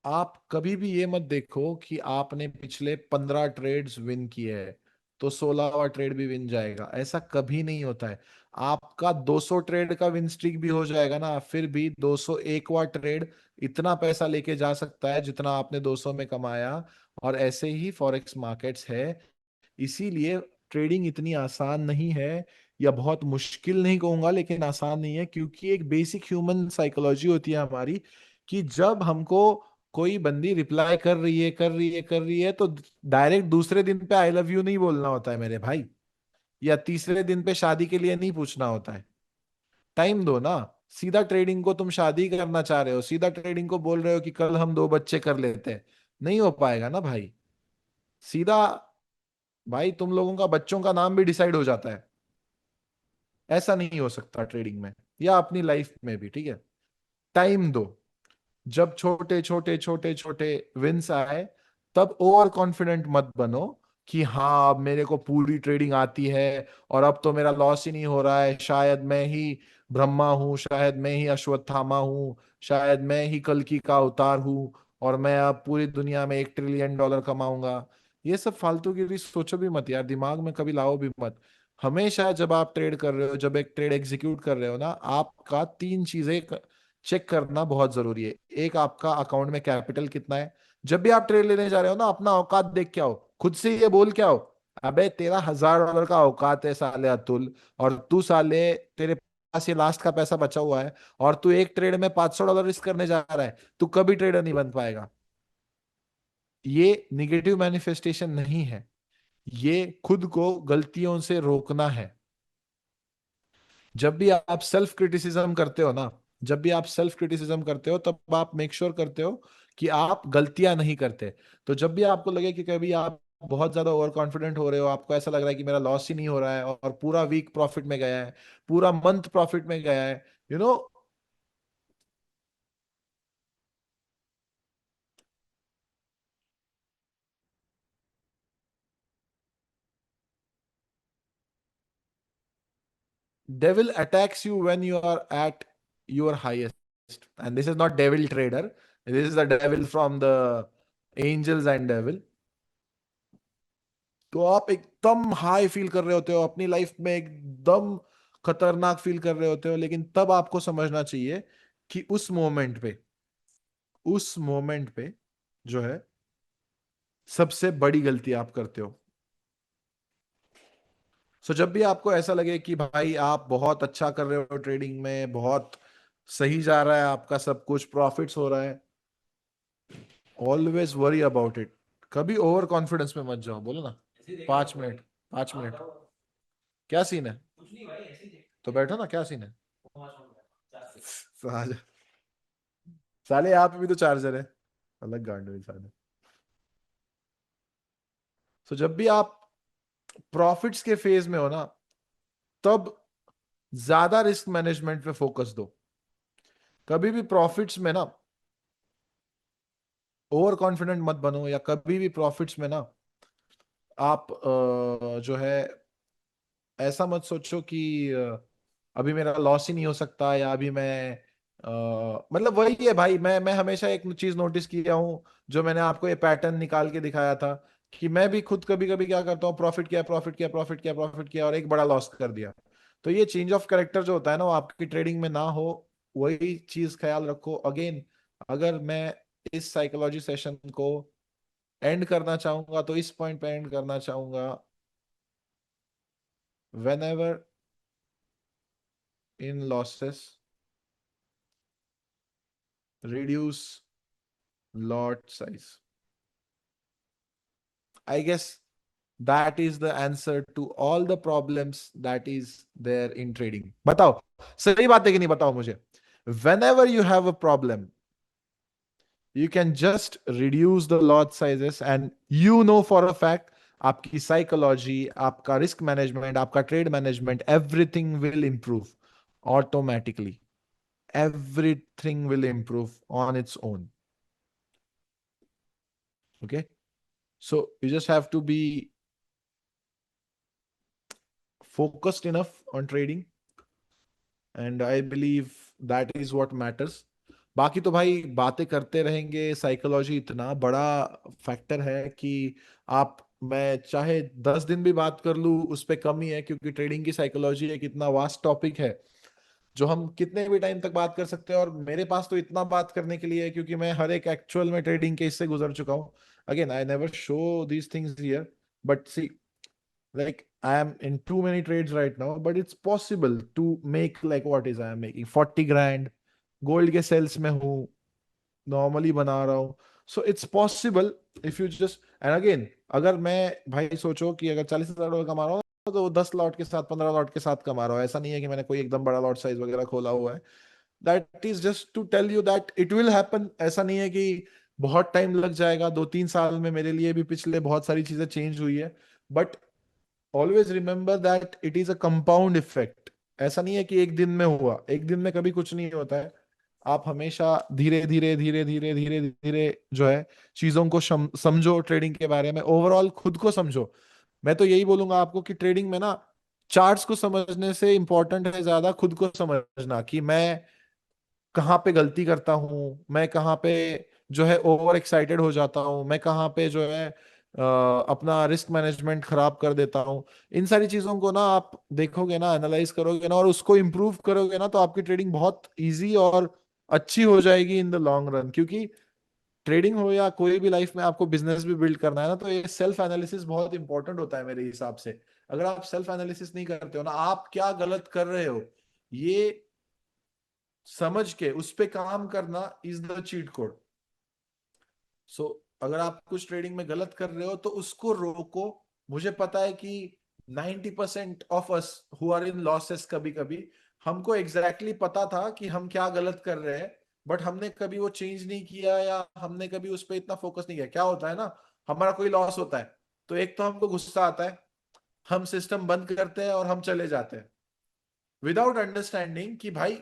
S1: आप कभी भी ये मत देखो कि आपने पिछले 15 ट्रेड्स विन किए हैं तो 16वां ट्रेड भी विन जाएगा। ऐसा कभी नहीं होता है। आपका 200 ट्रेड का विन स्ट्रीक भी हो जाएगा ना, फिर भी 201वां ट्रेड इतना पैसा लेके जा सकता है जितना आपने 200 में कमाया। और ऐसे ही फॉरेक्स मार्केट्स है। इसीलिए ट्रेडिंग इतनी आसान नहीं है, या बहुत मुश्किल नहीं कहूंगा, लेकिन आसान नहीं है, क्योंकि एक बेसिक ह्यूमन साइकोलॉजी होती है हमारी, कि जब हमको कोई बंदी रिप्लाई कर रही है, कर रही है, कर रही है, तो डायरेक्ट दूसरे दिन पे आई लव यू नहीं बोलना होता है मेरे भाई, या तीसरे दिन पे शादी के लिए नहीं पूछना होता है। टाइम दो ना। सीधा ट्रेडिंग को, तुम शादी करना चाह रहे हो, सीधा ट्रेडिंग को बोल रहे हो कि कल हम 2 बच्चे कर लेते हैं, नहीं हो पाएगा ना भाई। सीधा, भाई तुम लोगों का बच्चों का नाम भी डिसाइड हो जाता है। ऐसा नहीं हो सकता ट्रेडिंग में, या अपनी लाइफ में भी, ठीक है। टाइम दो। जब छोटे छोटे छोटे छोटे विंस आए, तब ओवर कॉन्फिडेंट मत बनो कि हाँ अब मेरे को पूरी ट्रेडिंग आती है, और अब तो मेरा लॉस ही नहीं हो रहा है, शायद मैं ही ब्रह्मा हूँ, शायद मैं ही अश्वत्थामा हूँ, शायद मैं ही कल्कि का अवतार हूँ, और मैं अब पूरी दुनिया में 1 ट्रिलियन डॉलर कमाऊंगा। ये सब फालतू की सोचो भी मत यार, दिमाग में कभी लाओ भी मत। हमेशा जब आप ट्रेड कर रहे हो, जब एक ट्रेड एग्जीक्यूट कर रहे हो ना, आपका 3 चीजें चेक करना बहुत जरूरी है। एक, आपका अकाउंट में कैपिटल कितना है। जब भी आप ट्रेड लेने जा रहे हो ना, अपना औकात देख के आओ, खुद से ये बोल के आओ अबे तेरा $1000 का औकात है साले अतुल, और तू साले, तेरे पास ये लास्ट का पैसा बचा हुआ है, और तू एक ट्रेड में $500 रिस्क करने जा रहा है, तू कभी ट्रेडर नहीं बन पाएगा। ये निगेटिव मैनिफेस्टेशन नहीं है, ये खुद को गलतियों से रोकना है। जब भी आप सेल्फ क्रिटिसिज्म करते हो ना, जब भी आप सेल्फ क्रिटिसिज्म करते हो, तब आप मेक श्योर करते हो कि आप गलतियां नहीं करते। तो जब भी आपको लगे कि कभी आप बहुत ज्यादा ओवर कॉन्फिडेंट हो रहे हो, आपको ऐसा लग रहा है कि मेरा लॉस ही नहीं हो रहा है और पूरा वीक प्रॉफिट में गया है, पूरा मंथ प्रॉफिट में गया है, you know, devil attacks you when you are at your highest. And this is not devil trader, this is the devil from the angels and devil. तो आप एकदम हाई फील कर रहे होते हो अपनी लाइफ में, एकदम खतरनाक फील कर रहे होते हो, लेकिन तब आपको समझना चाहिए कि उस मोमेंट पे जो है सबसे बड़ी गलती आप करते हो। सो जब भी आपको ऐसा लगे कि भाई आप बहुत अच्छा कर रहे हो, ट्रेडिंग में बहुत सही जा रहा है, आपका सब कुछ प्रॉफिट्स हो रहा है, ऑलवेज वरी अबाउट इट। कभी ओवर कॉन्फिडेंस में मत जाओ। बोलो ना, 5 मिनट, 5 मिनट, क्या सीन है? तो बैठो ना, क्या सीन है? साले, साले यहाँ पे भी तो चार्जर है, अलग गांड हुई साले। तो जब भी आप प्रॉफिट्स के फेज में हो ना, तब ज्यादा रिस्क मैनेजमेंट पे फोकस दो। कभी भी प्रॉफिट्स में ना ओवर कॉन्फिडेंट मत बनो, या कभी भी प्रॉफिट्स में ना आप जो है ऐसा मत सोचो कि अभी मेरा लॉस ही नहीं हो सकता, या अभी मैं मतलब वही है भाई, मैं हमेशा एक चीज नोटिस किया हूँ, जो मैंने आपको ये पैटर्न निकाल के दिखाया था, कि मैं भी खुद कभी कभी क्या करता हूँ, प्रॉफिट किया, प्रॉफिट किया, प्रॉफिट किया, प्रॉफिट किया, और एक बड़ा लॉस कर दिया। तो ये चेंज ऑफ कैरेक्टर जो होता है ना, वो आपकी ट्रेडिंग में ना हो, वही चीज ख्याल रखो। अगेन, अगर मैं इस साइकोलॉजी सेशन को एंड करना चाहूंगा, तो इस पॉइंट पे एंड करना चाहूंगा, whenever in losses, reduce lot size. I guess that is the answer to all the problems that is there in trading. बताओ, सही बात है कि नहीं? बताओ मुझे। Whenever you have a problem, you can just reduce the lot sizes, and you know for a fact आपकी psychology, आपका रिस्क मैनेजमेंट, आपका trade management, everything will improve automatically. Everything will improve on its own. Okay, so you just have to be focused enough on trading, and I believe that is what matters. बाकी तो भाई बातें करते रहेंगे, psychology इतना बड़ा factor है कि आप, मैं चाहे 10 दिन भी बात कर लूं उस पे कम ही है, क्योंकि ट्रेडिंग की साइकोलॉजी एक इतना वास्ट टॉपिक है जो हम कितने भी टाइम तक बात कर सकते हैं। और मेरे पास तो इतना बात करने के लिए है, क्योंकि मैं हर एक एक्चुअल में ट्रेडिंग के इससे गुजर चुका हूँ। Again, I never show these things here, but see, like I am in too many trades right now, but it's possible to make like what is I am making 40 grand, gold के sales में हूँ, normally बना रहा हूँ। So it's possible if you just, and again, अगर मैं भाई सोचो कि अगर $40,000 कमा रहा हूँ, तो वो 10 लॉट के साथ, 15 लॉट के साथ कमा रहा हूँ। ऐसा नहीं है कि मैंने कोई एकदम बड़ा लॉट साइज वगैरह खोला हुआ है। That is just to tell you that it will happen. ऐसा नहीं है कि बहुत टाइम लग जाएगा, 2-3 साल में मेरे लिए भी पिछले बहुत सारी चीजें चेंज हुई है, but always remember that it is a compound effect. ऐसा नहीं है कि एक दिन में हुआ, एक दिन में कभी कुछ नहीं होता है। आप हमेशा धीरे धीरे धीरे धीरे धीरे धीरे जो है चीजों को समझो, ट्रेडिंग के बारे में ओवरऑल खुद को समझो। मैं तो यही बोलूंगा आपको कि ट्रेडिंग में ना चार्ट्स को समझने से इंपॉर्टेंट है ज्यादा खुद को समझना, कि मैं कहाँ पे गलती करता हूँ, मैं कहाँ पे जो है ओवर एक्साइटेड हो जाता हूँ, मैं कहाँ पे जो है अपना रिस्क मैनेजमेंट खराब कर देता हूँ। इन सारी चीजों को ना आप देखोगे ना, एनालाइज करोगे ना, और उसको इम्प्रूव करोगे ना, तो आपकी ट्रेडिंग बहुत इजी और अच्छी हो जाएगी इन द लॉन्ग रन। क्योंकि ट्रेडिंग हो या कोई भी लाइफ में आपको बिजनेस भी बिल्ड करना है ना, तो ये सेल्फ एनालिसिस बहुत इंपॉर्टेंट होता है मेरे हिसाब से। अगर आप सेल्फ एनालिसिस नहीं करते हो ना, आप क्या गलत कर रहे हो ये समझ के उस पे काम करना इज द चीट कोड। सो अगर आप कुछ ट्रेडिंग में गलत कर रहे हो तो उसको रोको। मुझे पता है कि 90% of us who are in losses, कभी कभी हमको एग्जैक्टली पता था कि हम क्या गलत कर रहे हैं, बट हमने कभी वो चेंज नहीं किया या हमने कभी उस पर इतना फोकस नहीं किया। क्या होता है ना, हमारा कोई लॉस होता है तो एक तो हमको गुस्सा आता है, हम सिस्टम बंद करते हैं और हम चले जाते हैं विदाउट अंडरस्टैंडिंग कि भाई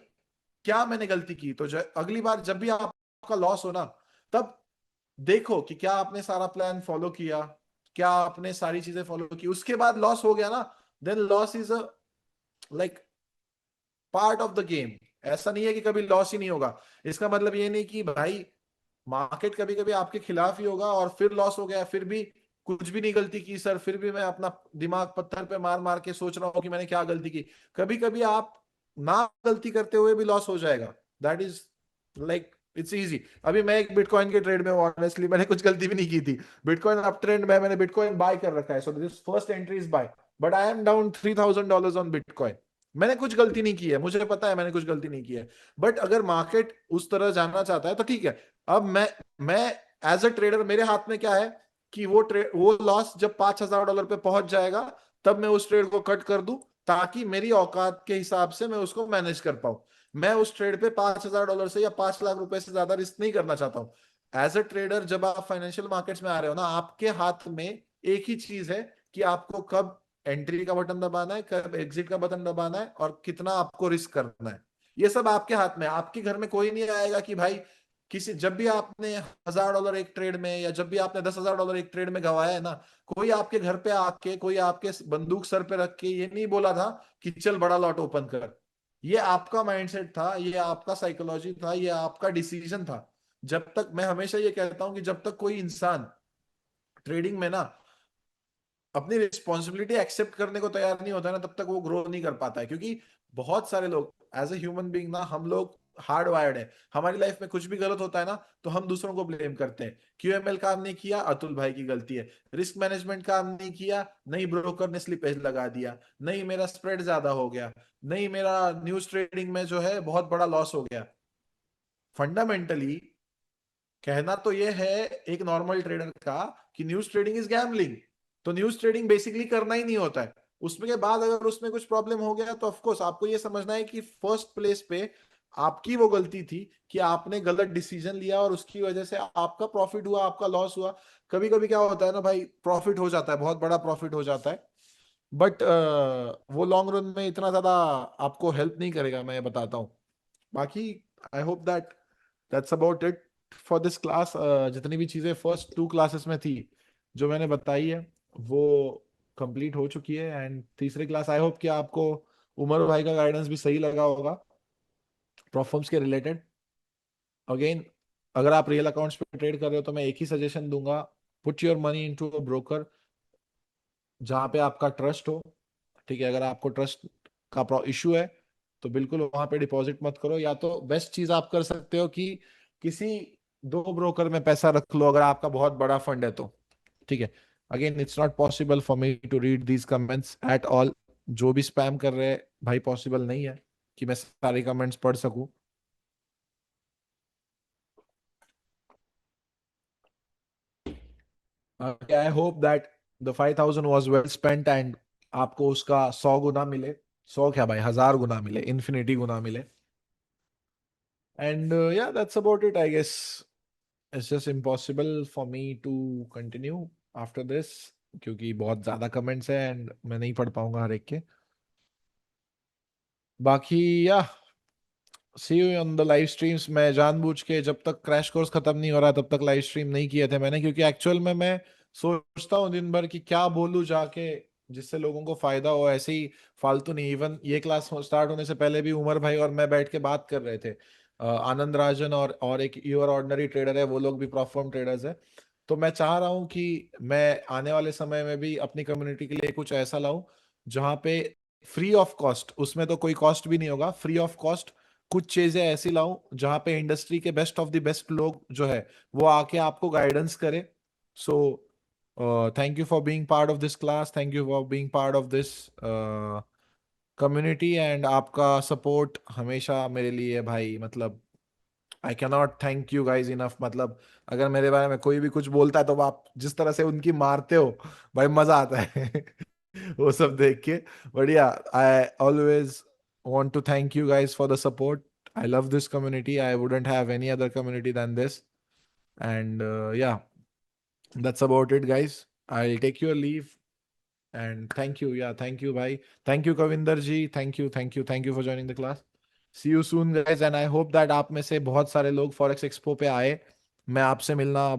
S1: क्या मैंने गलती की। तो अगली बार जब भी आपका लॉस हो ना, तब देखो कि क्या आपने सारा प्लान फॉलो किया, क्या आपने सारी चीजें फॉलो की। उसके बाद लॉस हो गया ना, then loss is a like part of the game. ऐसा नहीं है कि कभी लॉस ही नहीं होगा। इसका मतलब ये नहीं कि भाई मार्केट कभी कभी आपके खिलाफ ही होगा और फिर लॉस हो गया, फिर भी कुछ भी नहीं गलती की सर, फिर भी मैं अपना दिमाग पत्थर पे मार मार के सोच रहा हूँ कि मैंने क्या गलती की। कभी कभी आप ना गलती करते हुए भी लॉस हो जाएगा। That is like it's easy. अभी मैं एक बिटकॉइन के ट्रेड में हूँ, ऑनेस्टली मैंने कुछ गलती भी नहीं की थी। बिटकॉइन अप ट्रेंड में, मैंने बिटकॉइन बाय कर रखा है, so this first entry is by, but I am down $3,000 on bitcoin. मैंने कुछ गलती नहीं की है, मुझे पता है मैंने कुछ गलती नहीं की है। बट अगर मार्केट उस तरह जाना चाहता है तो ठीक है। अब मैं एज अ ट्रेडर, मेरे हाथ में क्या है कि वो लॉस जब $5,000 पे पहुंच जाएगा, तब मैं उस ट्रेड को कट कर दूं, ताकि मेरी औकात के हिसाब से मैं उसको मैनेज कर पाऊं। मैं उस ट्रेड पे $5,000 से या 5 लाख रुपए से ज्यादा रिस्क नहीं करना चाहता हूं। एज अ ट्रेडर जब आप फाइनेंशियल मार्केट्स में आ रहे हो ना, आपके हाथ में एक ही चीज है कि आपको कब एंट्री का बटन दबाना है, कब एग्जिट का बटन दबाना है, और कितना आपको रिस्क करना है। ये सब आपके हाथ में है। आपके घर में कोई नहीं आएगा कि भाई, किसी जब भी आपने $1,000 एक ट्रेड में, या जब भी आपने $10,000 एक ट्रेड में गवाया है ना, कोई आपके घर पे आके, कोई आपके बंदूक सर पे रख के ये नहीं बोला था कि चल बड़ा लॉट ओपन कर। ये आपका माइंडसेट था, ये आपका साइकोलॉजी था, ये आपका डिसीजन था। जब तक, मैं हमेशा ये कहता हूं कि जब तक कोई इंसान ट्रेडिंग में ना अपनी रिस्पॉन्सिबिलिटी एक्सेप्ट करने को तैयार नहीं होता है ना, तब तक वो ग्रो नहीं कर पाता है। क्योंकि बहुत सारे लोग, एज ए ह्यूमन बीइंग ना, हम लोग हार्ड वायर्ड है। हमारी लाइफ में कुछ भी गलत होता है ना, तो हम दूसरों को ब्लेम करते हैं। क्यूएमएल काम नहीं किया, अतुल भाई की गलती है। रिस्क मैनेजमेंट काम नहीं किया, नहीं ब्रोकर ने स्लिपेज लगा दिया, नहीं मेरा स्प्रेड ज्यादा हो गया, नहीं मेरा न्यूज ट्रेडिंग में जो है बहुत बड़ा लॉस हो गया। फंडामेंटली कहना तो ये है एक नॉर्मल ट्रेडर का कि न्यूज ट्रेडिंग इज गैम्बलिंग। तो न्यूज ट्रेडिंग बेसिकली करना ही नहीं होता है। उसमें के बाद अगर उसमें कुछ प्रॉब्लम हो गया, तो ऑफ कोर्स आपको ये समझना है कि फर्स्ट प्लेस पे आपकी वो गलती थी कि आपने गलत डिसीजन लिया, और उसकी वजह से आपका प्रॉफिट हुआ, आपका लॉस हुआ। कभी कभी क्या होता है ना भाई, प्रॉफिट हो जाता है, बहुत बड़ा प्रॉफिट हो जाता है, बट वो लॉन्ग रन में इतना ज्यादा आपको हेल्प नहीं करेगा, मैं ये बताता हूँ। बाकी I hope that that's about it for this class. जितनी भी चीजें फर्स्ट 2 क्लासेस में थी जो मैंने बताई है, वो कंप्लीट हो चुकी है। एंड तीसरी क्लास आई होप कि आपको उमर भाई का गाइडेंस भी सही लगा होगा प्रॉफर्म्स के रिलेटेड। अगेन, अगर आप रियल अकाउंट्स पे ट्रेड कर रहे हो तो मैं एक ही सजेशन दूंगा, put your money into a broker जहाँ पे आपका ट्रस्ट हो। ठीक है, अगर आपको ट्रस्ट का इशू है तो बिल्कुल वहां पे डिपॉजिट मत करो। या तो बेस्ट चीज आप कर सकते हो कि किसी 2 ब्रोकर में पैसा रख लो, अगर आपका बहुत बड़ा फंड है तो। ठीक है, again it's not possible for me to read these comments at all. जो भी स्पैम कर रहे हैं भाई, पॉसिबल नहीं है कि मैं सारे कमेंट्स पढ़ सकूं। I hope that the 5,000 was well spent, and आपको उसका 100 गुना मिले। 100 क्या भाई, 1000 गुना मिले, इन्फिनिटी गुना मिले। And yeah, that's about it, I guess. It's just impossible for me to continue after this, क्योंकि बहुत ज्यादा कमेंट्स हैं एंड मैं नहीं पढ़ पाऊंगा हर एक के। बाकी या see you on the live streams. मैं जानबूझ के जब तक क्रैश कोर्स खत्म नहीं हो रहा तब तक लाइव स्ट्रीम नहीं किए थे मैंने, क्योंकि एक्चुअल में मैं सोचता हूँ दिन भर कि क्या बोलूं जाके जिससे लोगों को फायदा हो, ऐसे ही फालतू नहीं। इवन ये क्लास स्टार्ट होने से पहले भी उमर भाई और मैं बैठ के बात कर रहे थे। आनंद राजन और एक यूर ऑर्डिनरी ट्रेडर है, वो लोग भी प्रॉफर्म ट्रेडर्स है। तो मैं चाह रहा हूँ कि मैं आने वाले समय में भी अपनी कम्युनिटी के लिए कुछ ऐसा लाऊं जहाँ पे फ्री ऑफ कॉस्ट, उसमें तो कोई कॉस्ट भी नहीं होगा, फ्री ऑफ कॉस्ट कुछ चीजें ऐसी लाऊं जहां पे इंडस्ट्री के बेस्ट ऑफ द बेस्ट लोग जो है वो आके आपको गाइडेंस करे. So thank you for being part of this class, thank you for being part of this community, and आपका सपोर्ट हमेशा मेरे लिए भाई, मतलब I cannot thank you guys enough. मतलब अगर मेरे बारे में कोई भी कुछ बोलता है तो आप जिस तरह से उनकी मारते हो भाई, मजा आता है वो सब देख के. बढ़िया. I always want to thank you guys for the support. I love this community. I wouldn't have any other community than this. And yeah, that's about it, guys. I'll take your leave. And thank you. Yeah, thank you, bhai. Thank you, Kavinder ji. Thank you, thank you, thank you for joining the class. See you soon, guys. And I hope that आप में से बहुत सारे लोग forex expo पे आए. मैं आपसे मिलना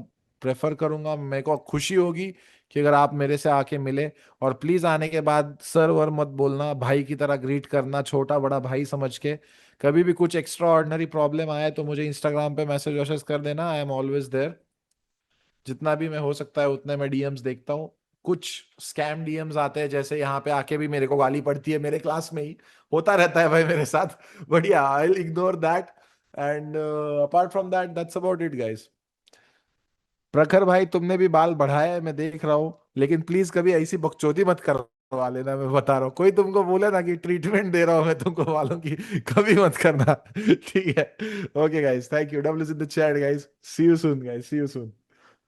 S1: प्रेफर करूंगा. मेरे को खुशी होगी कि अगर आप मेरे से आके मिले. और प्लीज आने के बाद सर वर मत बोलना, भाई की तरह ग्रीट करना, छोटा बड़ा भाई समझ के. कभी भी कुछ एक्स्ट्रा ऑर्डिनरी प्रॉब्लम आए तो मुझे इंस्टाग्राम पे मैसेज वैसेज कर देना. I am always there. जितना भी मैं हो सकता है उतने मैं डीएम्स देखता हूँ. कुछ स्कैम डीएम्स आते हैं, जैसे यहाँ पे आके भी मेरे को गाली पड़ती है, मेरे क्लास में ही होता रहता है भाई मेरे साथ. बट या I will ignore that. And apart from that, that's about it guys. प्रखर भाई, तुमने भी बाल बढ़ाए है मैं देख रहा हूँ, लेकिन प्लीज कभी ऐसी बकचोदी मत करवा लेना. मैं बता रहा हूँ, कोई तुमको बोले ना कि ट्रीटमेंट दे रहा हूँ मैं तुमको बालों की, कभी मत करना. ठीक है. Okay guys, thank you. W in the chat guys. See you soon guys, see you soon.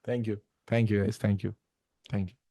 S1: Thank you. Thank you guys, thank you. Thank you.